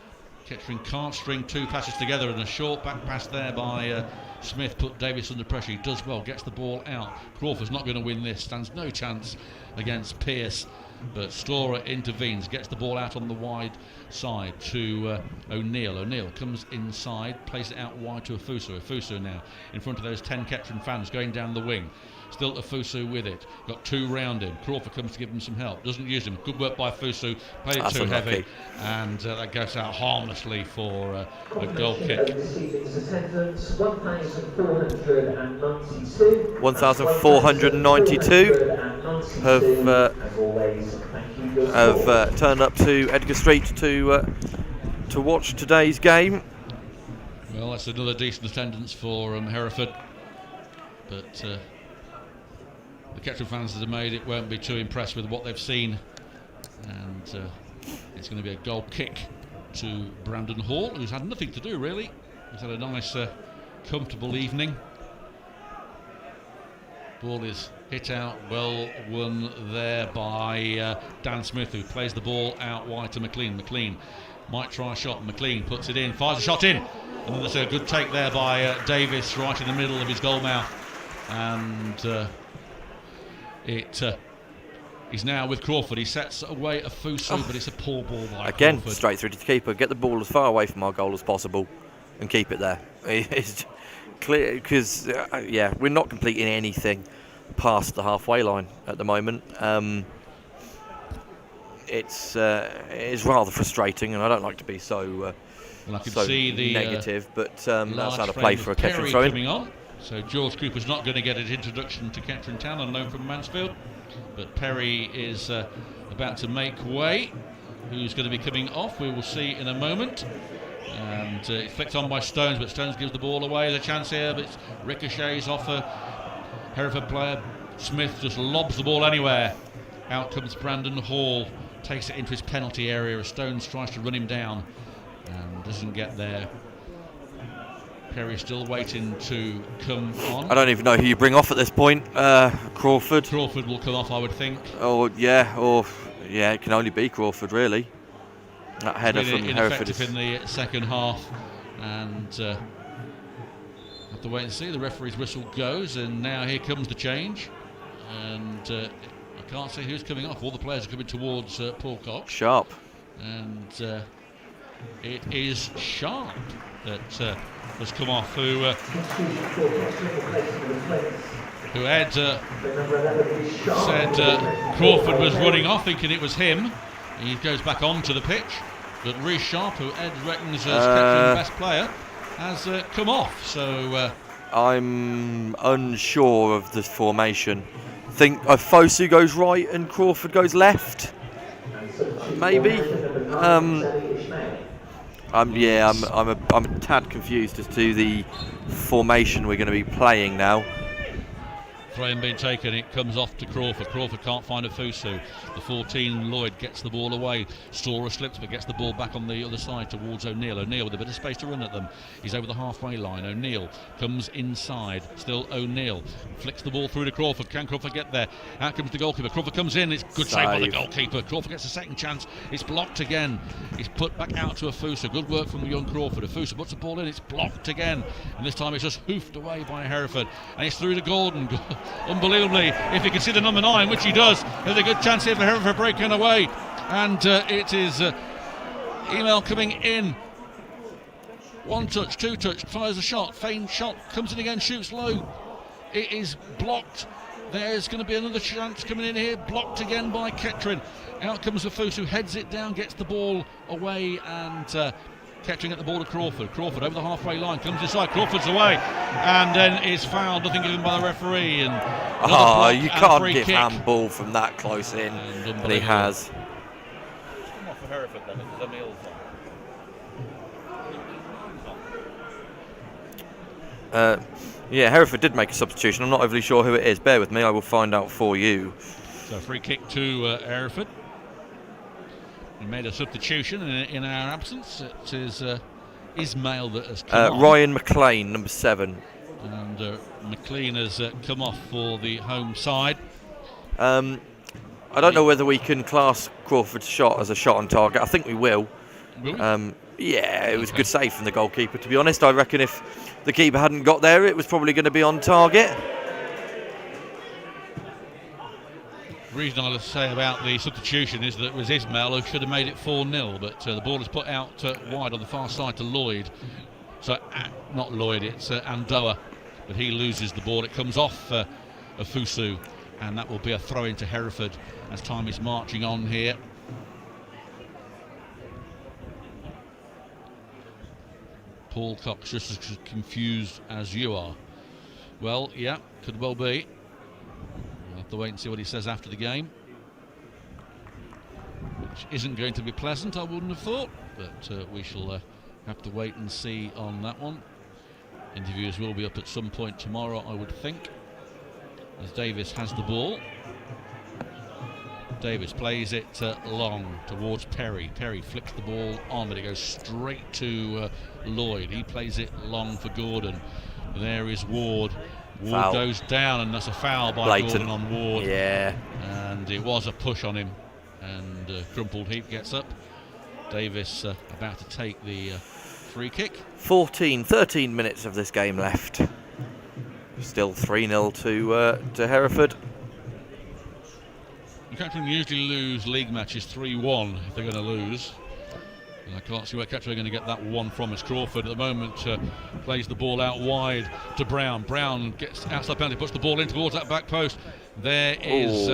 Kettering can't string two passes together, and a short back pass there by Smith put Davis under pressure. He does well, gets the ball out. Crawford's not going to win this, stands no chance against Pearce, but Storer intervenes, gets the ball out on the wide side to O'Neill. O'Neill comes inside, plays it out wide to Afusu. Afusu now in front of those 10 Kettering fans going down the wing. Still Afusu with it. Got two round him. Crawford comes to give him some help. Doesn't use him. Good work by Afusu. Played it too heavy. And that goes out harmlessly for a goal kick. 1,492 have turned up to Edgar Street to watch today's game. Well, that's another decent attendance for Hereford. But the Kettering fans that have made it won't be too impressed with what they've seen, and it's going to be a goal kick to Brandon Hall, who's had nothing to do really. He's had a nice comfortable evening. Ball is hit out, well won there by Dan Smith, who plays the ball out wide to McLean. McLean might try a shot. McLean puts it in, fires a shot in, and then there's a good take there by Davis right in the middle of his goal mouth, and he's now with Crawford. He sets away Afusu, but it's a poor ball by again, Crawford. Straight through to the keeper. Get the ball as far away from our goal as possible and keep it there. It's clear because we're not completing anything past the halfway line at the moment. It's rather frustrating, and I don't like to be so I can see the negative, but that's how to play for a Kettering throw-in. Coming on. So George Cooper's not going to get his introduction to Kettering Town on loan from Mansfield, but Perry is about to make way. Who's going to be coming off, we will see in a moment. And it's flicked on by Stones, but Stones gives the ball away. There's a chance here, but it's ricochets off a Hereford player. Smith just lobs the ball anywhere. Out comes Brandon Hall, takes it into his penalty area as Stones tries to run him down and doesn't get there. Perry still waiting to come on. I don't even know who you bring off at this point. Crawford. Crawford will come off, I would think. It can only be Crawford, really. That header from Hereford is in the second half, and have to wait and see. The referee's whistle goes, and now here comes the change, and I can't see who's coming off. All the players are coming towards Paul Cox. Sharp, and it is Sharp that has come off, who Ed said Crawford was running off, thinking it was him. He goes back onto the pitch, but Reece Sharp, who Ed reckons is Kettering's best player, has come off. So I'm unsure of this formation. I think Afusu goes right and Crawford goes left. Maybe. I'm a tad confused as to the formation we're going to be playing now. Frame being taken, it comes off to Crawford. Crawford can't find Afusu. The 14, Lloyd, gets the ball away. Storer slips but gets the ball back on the other side towards O'Neill. O'Neill with a bit of space to run at them. He's over the halfway line. O'Neill comes inside. Still O'Neill. Flicks the ball through to Crawford. Can Crawford get there? Out comes the goalkeeper. Crawford comes in. It's good save by the goalkeeper. Crawford gets a second chance. It's blocked again. It's put back out to Afusu. Good work from the young Crawford. Afusu puts the ball in. It's blocked again. And this time it's just hoofed away by Hereford. And it's through to Gordon. unbelievably. If he can see the number 9, which he does, there's a good chance here for Hereford breaking away. And it is Email coming in. 1 touch, 2 touch, fires a shot, feigned shot, comes in again, shoots low. It is blocked. There's going to be another chance coming in here, blocked again by Kettering. Out comes Afusu, heads it down, gets the ball away, and Kettering at the ball to Crawford. Crawford over the halfway line, comes inside, Crawford's away, and then is fouled, nothing given by the referee. And you can't give handball from that close in, but he has. Come off for Hereford then, if there's Emil's on. Yeah, Hereford did make a substitution. I'm not overly sure who it is. Bear with me, I will find out for you. So free kick to Hereford. We made a substitution in our absence. It is Ismail that has come on. Ryan McLean, number 7. And McLean has come off for the home side. I don't know whether we can class Crawford's shot as a shot on target. I think we will. Will we? Yeah, it was a good save from the goalkeeper, to be honest. I reckon if the keeper hadn't got there, it was probably going to be on target. The reason I'll say about the substitution is that it was Ismail who should have made it 4-0, but the ball is put out wide on the far side to Lloyd. So, not Lloyd, it's Andoa, but he loses the ball. It comes off Afusu, and that will be a throw into Hereford as time is marching on here. Paul Cox just as confused as you are. Well, yeah, could well be. We'll have to wait and see what he says after the game, which isn't going to be pleasant, I wouldn't have thought, but we shall have to wait and see on that one. Interviews will be up at some point tomorrow, I would think, as Davis has the ball. Davis plays it long towards Perry. Perry flicks the ball on, but it goes straight to Lloyd. He plays it long for Gordon. There is Ward. Ward Foul. Goes down, and that's a foul by Blatant. Gordon on Ward. Yeah. And it was a push on him, and Crumpled Heap gets up. Davis about to take the free kick. 13 minutes of this game left. Still 3-0 to Hereford. Kettering usually lose league matches 3-1 if they're going to lose. And I can't see where Kettering are going to get that one from, as Crawford at the moment plays the ball out wide to Brown. Brown gets outside penalty, puts the ball in towards that back post. There is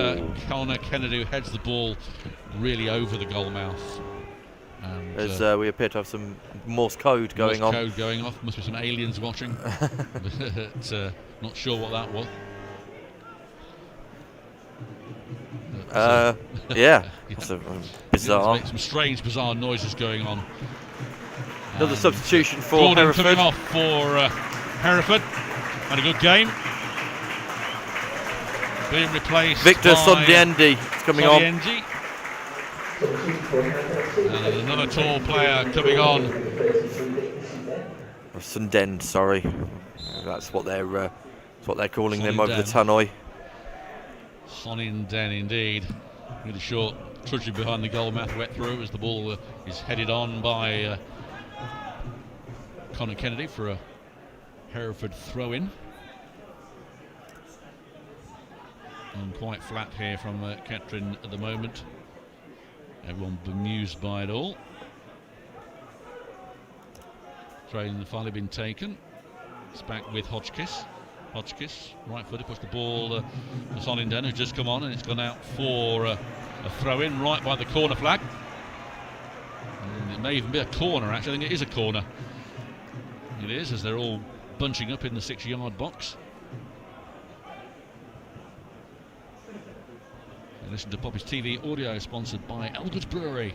Connor Kennedy, who heads the ball really over the goal mouth. And, As we appear to have some Morse code going on. Morse code going off. Must be some aliens watching. But not sure what that was. Yeah, it's bizarre. Some strange, bizarre noises going on. Another substitution for Gordon Hereford. coming off for Hereford. Had a good game. Being replaced Victor by Sondiendi is coming on. Sondiendi. And another tall player coming on. Or Sundend, sorry. That's what they're calling them over the Sonenden. tannoy. Honinden indeed. Really short, trudging behind the goal mouth, wet through as the ball is headed on by Connor Kennedy for a Hereford throw-in. And quite flat here from Kettering at the moment. Everyone bemused by it all. Throw-in finally been taken. It's back with Hodgkiss. Hodgkiss, right footed, puts the ball to Sonenden, who's just come on, and it's gone out for a throw-in right by the corner flag. And it may even be a corner, actually. I think it is a corner. It is, as they're all bunching up in the 6-yard box. And listen to Poppy's TV audio, sponsored by Elgood's Brewery. You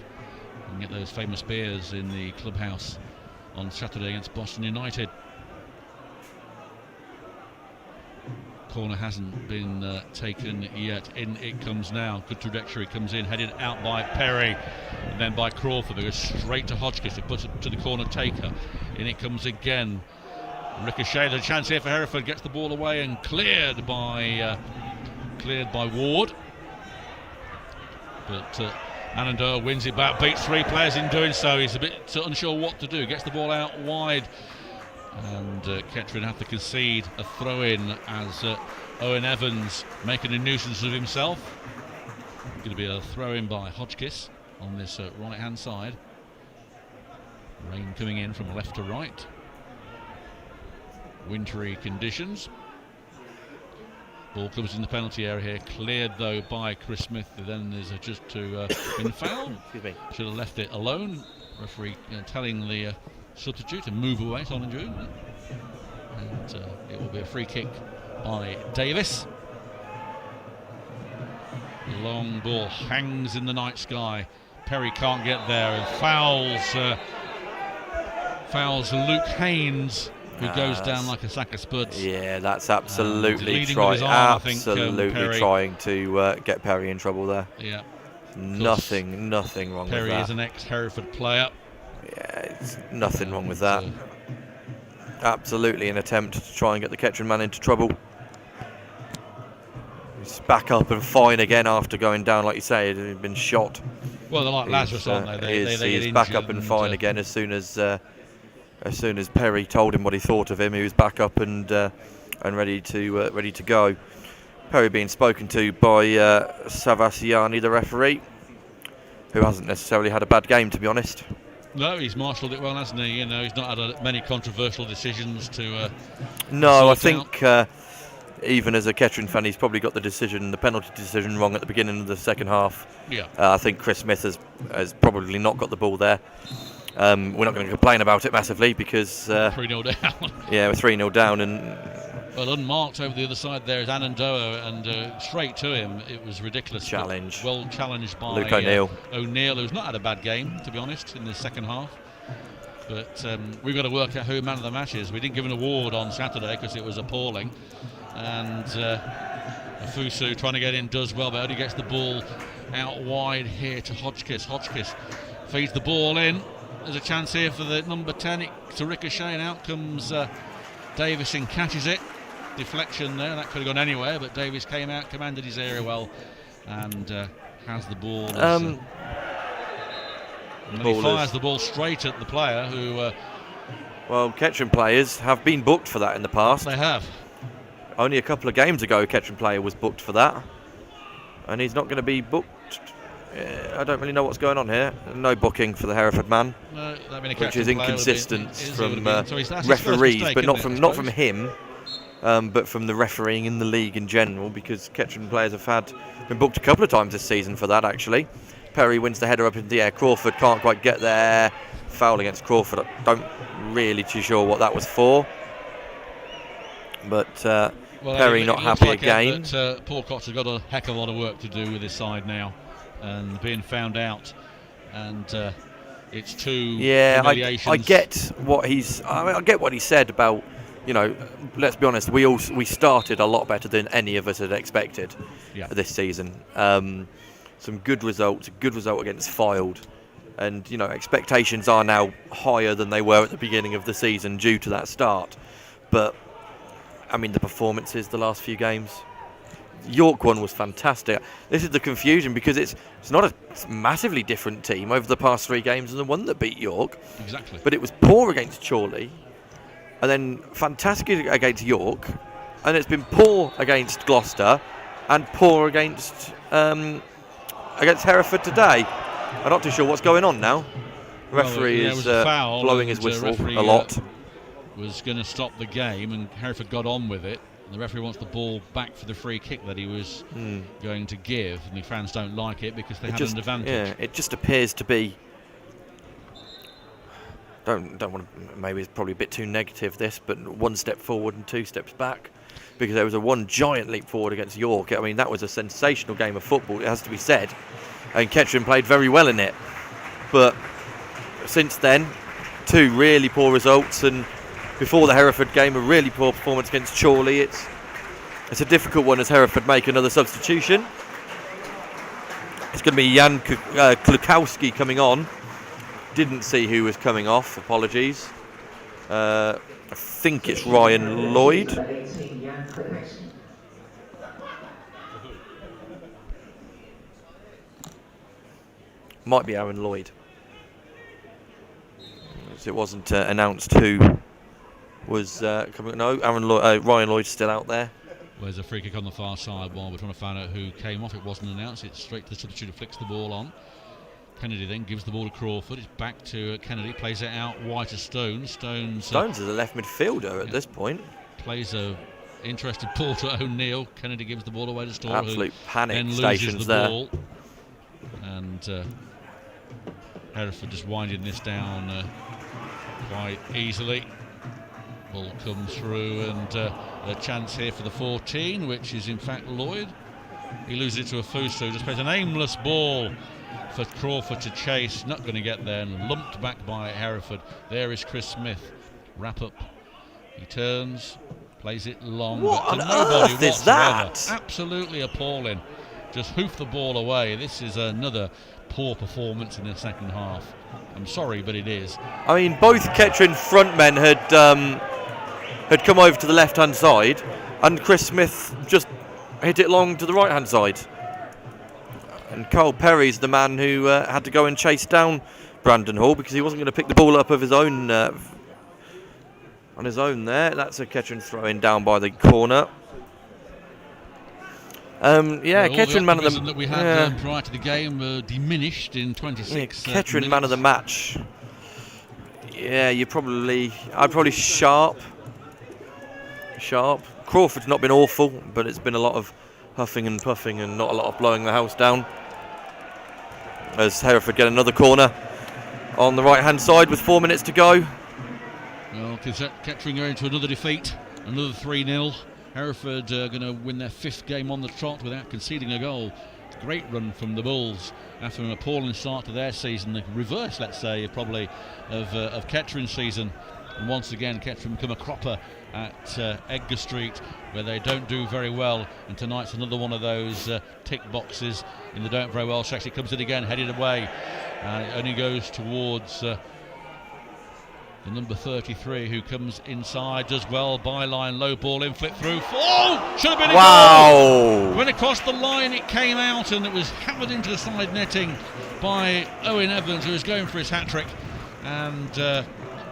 can get those famous beers in the clubhouse on Saturday against Boston United. Corner hasn't been taken yet. In it comes now. Good trajectory, comes in, headed out by Perry, and then by Crawford. It goes straight to Hodgkiss, who puts it to the corner taker. In it comes again. Ricochet, there's a chance here for Hereford, gets the ball away and cleared by Ward. But Anandor wins it back, beats 3 players in doing so. He's a bit unsure what to do. Gets the ball out wide. And Kettering have to concede a throw-in as Owen Evans making a nuisance of himself. Going to be a throw-in by Hodgkiss on this right-hand side. Rain coming in from left to right. Wintry conditions. Ball comes in the penalty area here, cleared though by Chris Smith. Then there's just been fouled. Excuse me. Should have left it alone. Referee telling the substitute to move away, Sollinju. And it will be a free kick by Davis. Long ball hangs in the night sky. Perry can't get there and fouls Luke Haynes, who goes down like a sack of spuds. Yeah, that's absolutely trying to get Perry in trouble there. Yeah. Nothing wrong Perry with that. is an ex-Hereford player. Yeah, it's nothing wrong with that. Absolutely an attempt to try and get the Kettering man into trouble. He's back up and fine again after going down, like you say, he'd been shot. Well, they're like Lazarus, aren't they? He's back up and fine again as soon as Perry told him what he thought of him. He was back up and ready to go. Perry being spoken to by Savasiani, the referee, who hasn't necessarily had a bad game, to be honest. No, he's marshalled it well, hasn't he? You know, he's not had many controversial decisions to. No, I think even as a Kettering fan, he's probably got the penalty decision wrong at the beginning of the second half. Yeah. I think Chris Smith has probably not got the ball there. We're not going to complain about it massively because 3-0 down. Yeah, we're 3-0 down and. Well, unmarked over the other side there is Anandoa, and straight to him. It was ridiculous. Challenge. Well challenged by Luke O'Neill. O'Neill, who's not had a bad game, to be honest, in the second half. But we've got to work out who man of the match is. We didn't give an award on Saturday because it was appalling. And Afusu trying to get in does well, but only gets the ball out wide here to Hodgkiss. Hodgkiss feeds the ball in. There's a chance here for the number 10 to ricochet, and out comes Davis and catches it. Deflection there, that could have gone anywhere, but Davis came out, commanded his area well, and has the ball. And he fires the ball straight at the player who. Well, Kettering players have been booked for that in the past. They have. Only a couple of games ago, a Kettering player was booked for that, and he's not going to be booked. I don't really know what's going on here. No booking for the Hereford man, no, which is inconsistent from referees, but not from him. But from the refereeing in the league in general, because Kettering players have been booked a couple of times this season for that, actually. Perry wins the header up into the air. Crawford can't quite get there. Foul against Crawford. I don't really too sure what that was for. But Perry not happy again. Paul Cox has got a heck of a lot of work to do with his side now, and being found out. And it's two humiliations. I get what I get what he said about. You know, let's be honest. We started a lot better than any of us had expected this season. Some good results. A good result against Fylde, and you know, expectations are now higher than they were at the beginning of the season due to that start. But I mean, the performances the last few games. York one was fantastic. This is the confusion because it's not a massively different team over the past 3 games than the one that beat York. Exactly. But it was poor against Chorley. And then fantastic against York, and it's been poor against Gloucester, and poor against Hereford today. I'm not too sure what's going on now. The referee is blowing his whistle a lot. Was going to stop the game, and Hereford got on with it. And the referee wants the ball back for the free kick that he was going to give, and the fans don't like it because they had an advantage. Yeah, it just appears to be. Don't want to. Maybe it's probably a bit too negative this, but 1 step forward and 2 steps back, because there was a 1 giant leap forward against York. I mean, that was a sensational game of football. It has to be said, and Kettering played very well in it. But since then, 2 really poor results, and before the Hereford game, a really poor performance against Chorley. It's a difficult one as Hereford make another substitution. It's going to be Jan Klukowski coming on. Didn't see who was coming off. Apologies. I think it's Ryan Lloyd. Might be Aaron Lloyd. As it wasn't announced who was coming. No, Ryan Lloyd's still out there. There's a free kick on the far side while we're trying to find out who came off. It wasn't announced. It's straight to the substitute who flicks the ball on. Kennedy then gives the ball to Crawford. It's back to Kennedy. Plays it out wide to Stones. Stones is a left midfielder at this point. Plays a interested ball to O'Neill. Kennedy gives the ball away to Storer. Absolute panic then stations loses the there. ball. And Hereford just winding this down quite easily. Ball comes through, and a chance here for the 14, which is in fact Lloyd. He loses it to Afusu. Just plays an aimless ball for Crawford to chase. Not going to get there, and lumped back by Hereford. There is Chris Smith. Wrap up. He turns, plays it long. What but to on nobody earth is whatsoever. that? Absolutely appalling. Just hoof the ball away. This is another poor performance in the second half. I'm sorry, but it is. I mean, both Kettering frontmen had come over to the left-hand side, and Chris Smith just hit it long to the right-hand side. And Carl Perry's the man who had to go and chase down Brandon Hall because he wasn't going to pick the ball up of his own on his own there. That's a Kettering throw-in down by the corner. Kettering man of the that we had prior to the game diminished in 26. Kettering minutes. man of the match. Yeah, I'd probably Sharp. Crawford's not been awful, but it's been a lot of huffing and puffing and not a lot of blowing the house down. As Hereford get another corner on the right-hand side with 4 minutes to go. Well, Kettering are into another defeat, another 3-0. Hereford are going to win their 5th game on the trot without conceding a goal. Great run from the Bulls after an appalling start to their season. The reverse, let's say, probably of Kettering's season. And once again, Kettering become a cropper at Edgar Street, where they don't do very well. And tonight's another one of those tick boxes in the don't very well section. It comes in again, headed away. It only goes towards the number 33, who comes inside, does well, byline, low ball in, flip through. Oh! Should have been a goal! Went across the line, it came out, and it was hammered into the side netting by Owen Evans, who was going for his hat-trick. And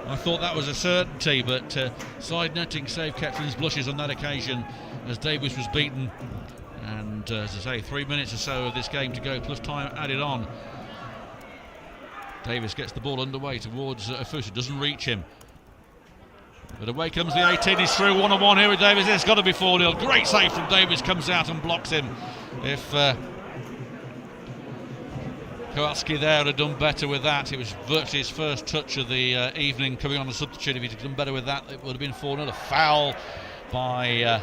I thought that was a certainty, but side netting saved Kettering's blushes on that occasion as Davis was beaten. And as I say, 3 minutes or so of this game to go, plus time added on. Davis gets the ball underway towards Afusu, doesn't reach him. But away comes the 18, he's through one-on-one here with Davis. It's got to be 4-0. Great save from Davis, comes out and blocks him. If Kowalski there would have done better with that. It was virtually his first touch of the evening coming on the substitute. If he'd done better with that, it would have been 4-0. A foul by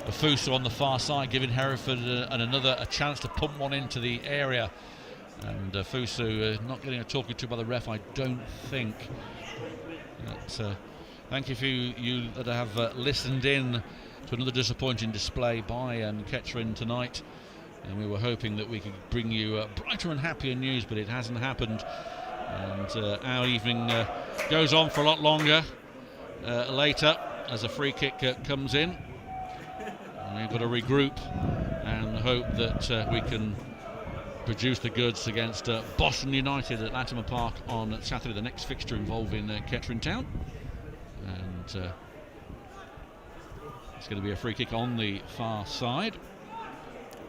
Afusu on the far side, giving Hereford a chance to pump one into the area. And Afusu not getting a talking to by the ref, I don't think. But, thank you for you that have listened in to another disappointing display by Kettering tonight. And we were hoping that we could bring you brighter and happier news, but it hasn't happened. And our evening goes on for a lot longer later as a free kick comes in. And we've got to regroup and hope that we can produce the goods against Boston United at Latimer Park on Saturday, the next fixture involving Kettering Town. And it's going to be a free kick on the far side.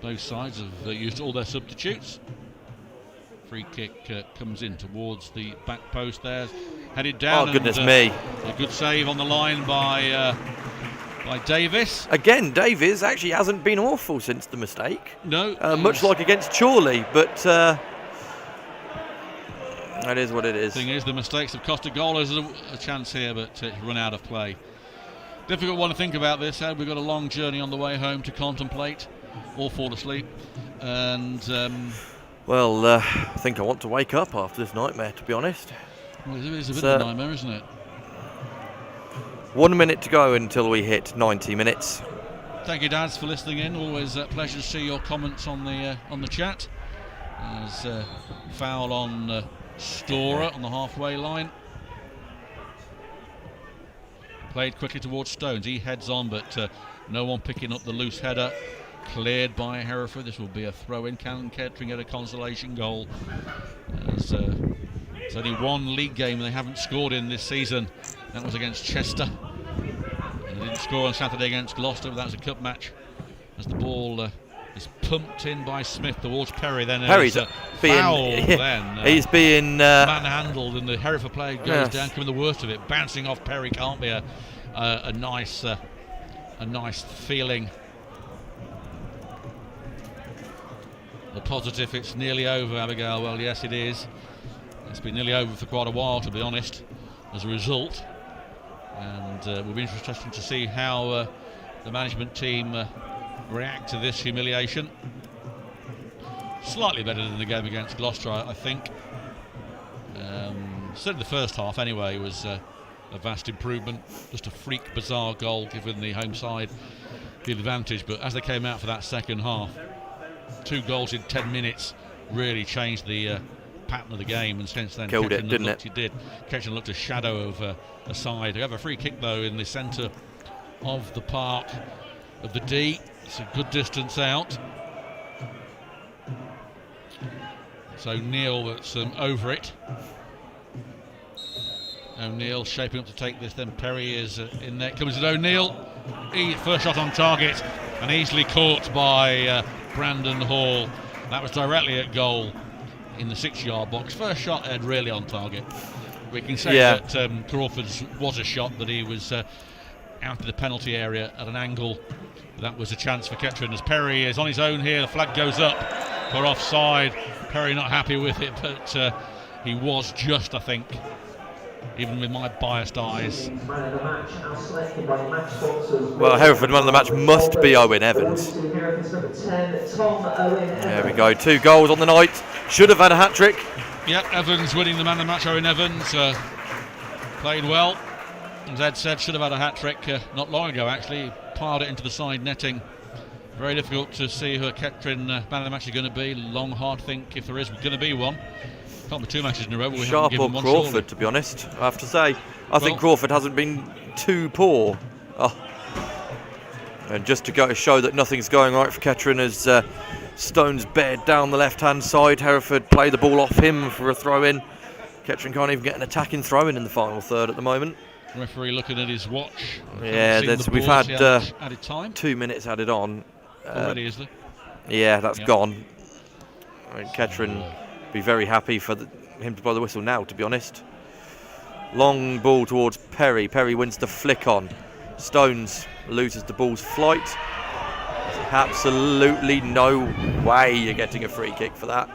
Both sides have used all their substitutes. Free kick comes in towards the back post there, headed down. Oh, goodness me. A good save on the line by Davis. Again, Davis actually hasn't been awful since the mistake. No. Much like against Chorley, but that is what it is. The thing is, the mistakes have cost a goal. There's a chance here, but it's run out of play. Difficult one to think about this. We've got a long journey on the way home to contemplate, or fall asleep. And I think I want to wake up after this nightmare, to be honest. Well, it is a bit of a nightmare, isn't it? 1 minute to go until we hit 90 minutes. Thank you, Dads, for listening in. Always a pleasure to see your comments on the chat. There's foul on Storer on the halfway line. Played quickly towards Stones. He heads on, but no one picking up the loose header. Cleared by Hereford. This will be a throw-in. Can Kettering get a consolation goal? It's only one league game they haven't scored in this season. That was against Chester. didn't score on Saturday against Gloucester, but that was a cup match. As the ball is pumped in by Smith towards Perry. Then Perry's being foul. Then he's being manhandled, and the Hereford player goes down, coming the worst of it. Bouncing off Perry can't be a nice feeling. The positive, it's nearly over, Abigail. Well, yes, it is. It's been nearly over for quite a while, to be honest, as a result. And it will be interesting to see how the management team react to this humiliation. Slightly better than the game against Gloucester, I think. Certainly the first half, anyway, was a vast improvement. Just a freak, bizarre goal, given the home side the advantage. But as they came out for that second half, 2 goals in 10 minutes really changed the pattern of the game, and since then killed it, didn't it? It did. Kettering looked a shadow of a side. They have a free kick though in the centre of the park of the D. It's a good distance out. It's O'Neill that's over it. O'Neill shaping up to take this. Then Perry is in there. Comes with O'Neill. First shot on target and easily caught by Brandon Hall. That was directly at goal in the 6-yard box. First shot had really on target. We can say that Crawford's was a shot, that he was out of the penalty area at an angle. That was a chance for Kettering, as Perry is on his own here. The flag goes up for offside. Perry not happy with it, but he was just, I think, even with my biased eyes. Well, Hereford man of the match must be Owen Evans. There we go, 2 goals on the night. Should have had a hat-trick. Yep, Evans winning the man of the match. Owen Evans played well. As Ed said, should have had a hat-trick not long ago, actually. He piled it into the side netting. Very difficult to see who a Kettering man of the match is going to be. Long, hard think if there is going to be one. Can't be 2 matches in a row. Sharp or Crawford, to be honest, I have to say. I think Crawford hasn't been too poor. And just to show that nothing's going right for Kettering, as Stones bared down the left-hand side. Hereford play the ball off him for a throw-in. Kettering can't even get an attacking throw-in in the final third at the moment. Referee looking at his watch. Yeah, we've had added time. 2 minutes added on. Already, is there? Yeah, that's gone. I mean, Kettering be very happy for him to blow the whistle now, to be honest. Long ball towards Perry. Perry wins the flick on. Stones loses the ball's flight. There's absolutely no way you're getting a free kick for that.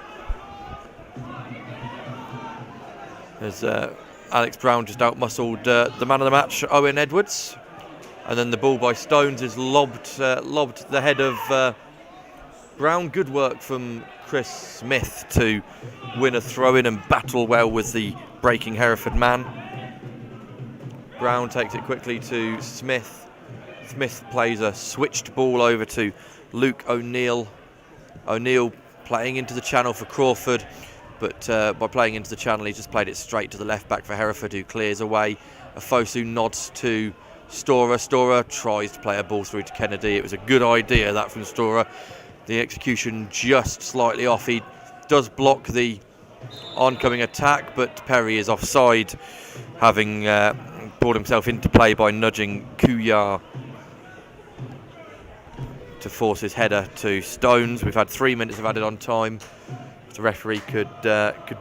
As Alex Brown just outmuscled the man of the match, Owen Edwards. And then the ball by Stones is lobbed the head of Brown. Good work from Chris Smith to win a throw-in and battle well with the breaking Hereford man. Brown takes it quickly to Smith. Smith plays a switched ball over to Luke O'Neill. O'Neill playing into the channel for Crawford, but by playing into the channel he's just played it straight to the left back for Hereford, who clears away. Afosu nods to Storer. Storer tries to play a ball through to Kennedy. It was a good idea, that, from Storer. The execution just slightly off. He does block the oncoming attack, but Perry is offside, having brought himself into play by nudging Kuyar to force his header to Stones. We've had 3 minutes of added on time. If the referee could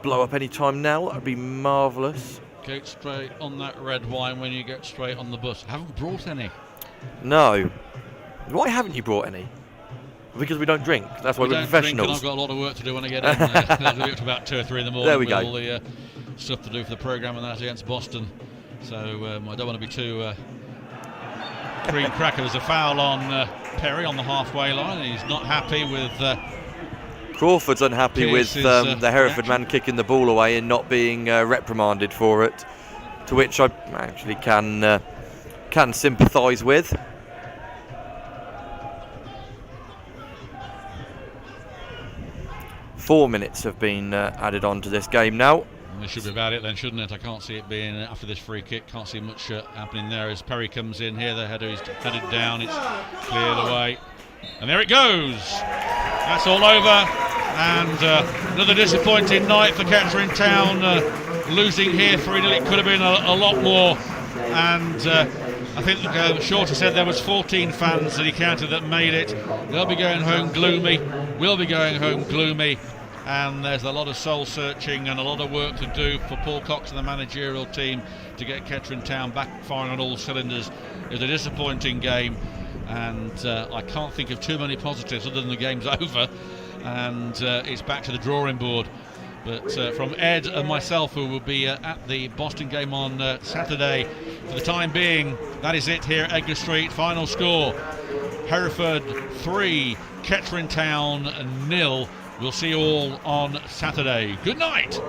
blow up any time now, that would be marvellous. Get straight on that red wine when you get straight on the bus. I haven't brought any. No. Why haven't you brought any? Because we don't drink. That's why we're professionals. I've got a lot of work to do when I get in. I'll do it to about 2 or 3 in the morning. There we go. All the stuff to do for the programme and that against Boston. So I don't want to be too cream cracker. There's a foul on Perry on the halfway line, and he's not happy with. Crawford's unhappy with the Hereford man kicking the ball away and not being reprimanded for it, to which I actually can sympathise with. Four minutes have been added on to this game now. And this should be about it then, shouldn't it? I can't see it being after this free kick. Can't see much happening there as Perry comes in here. The header is headed down. It's cleared away. And there it goes. That's all over. And another disappointing night for Kettering Town. Losing here 3-0. It could have been a lot more. And I think Shorter said there was 14 fans that he counted that made it. They'll be going home gloomy. We'll be going home gloomy. And there's a lot of soul searching and a lot of work to do for Paul Cox and the managerial team to get Kettering Town back firing on all cylinders. It was a disappointing game, and I can't think of too many positives other than the game's over, and it's back to the drawing board. But from Ed and myself, who will be at the Boston game on Saturday, for the time being, that is it here at Edgar Street. Final score, Hereford 3, Kettering Town 0. We'll see you all on Saturday. Good night.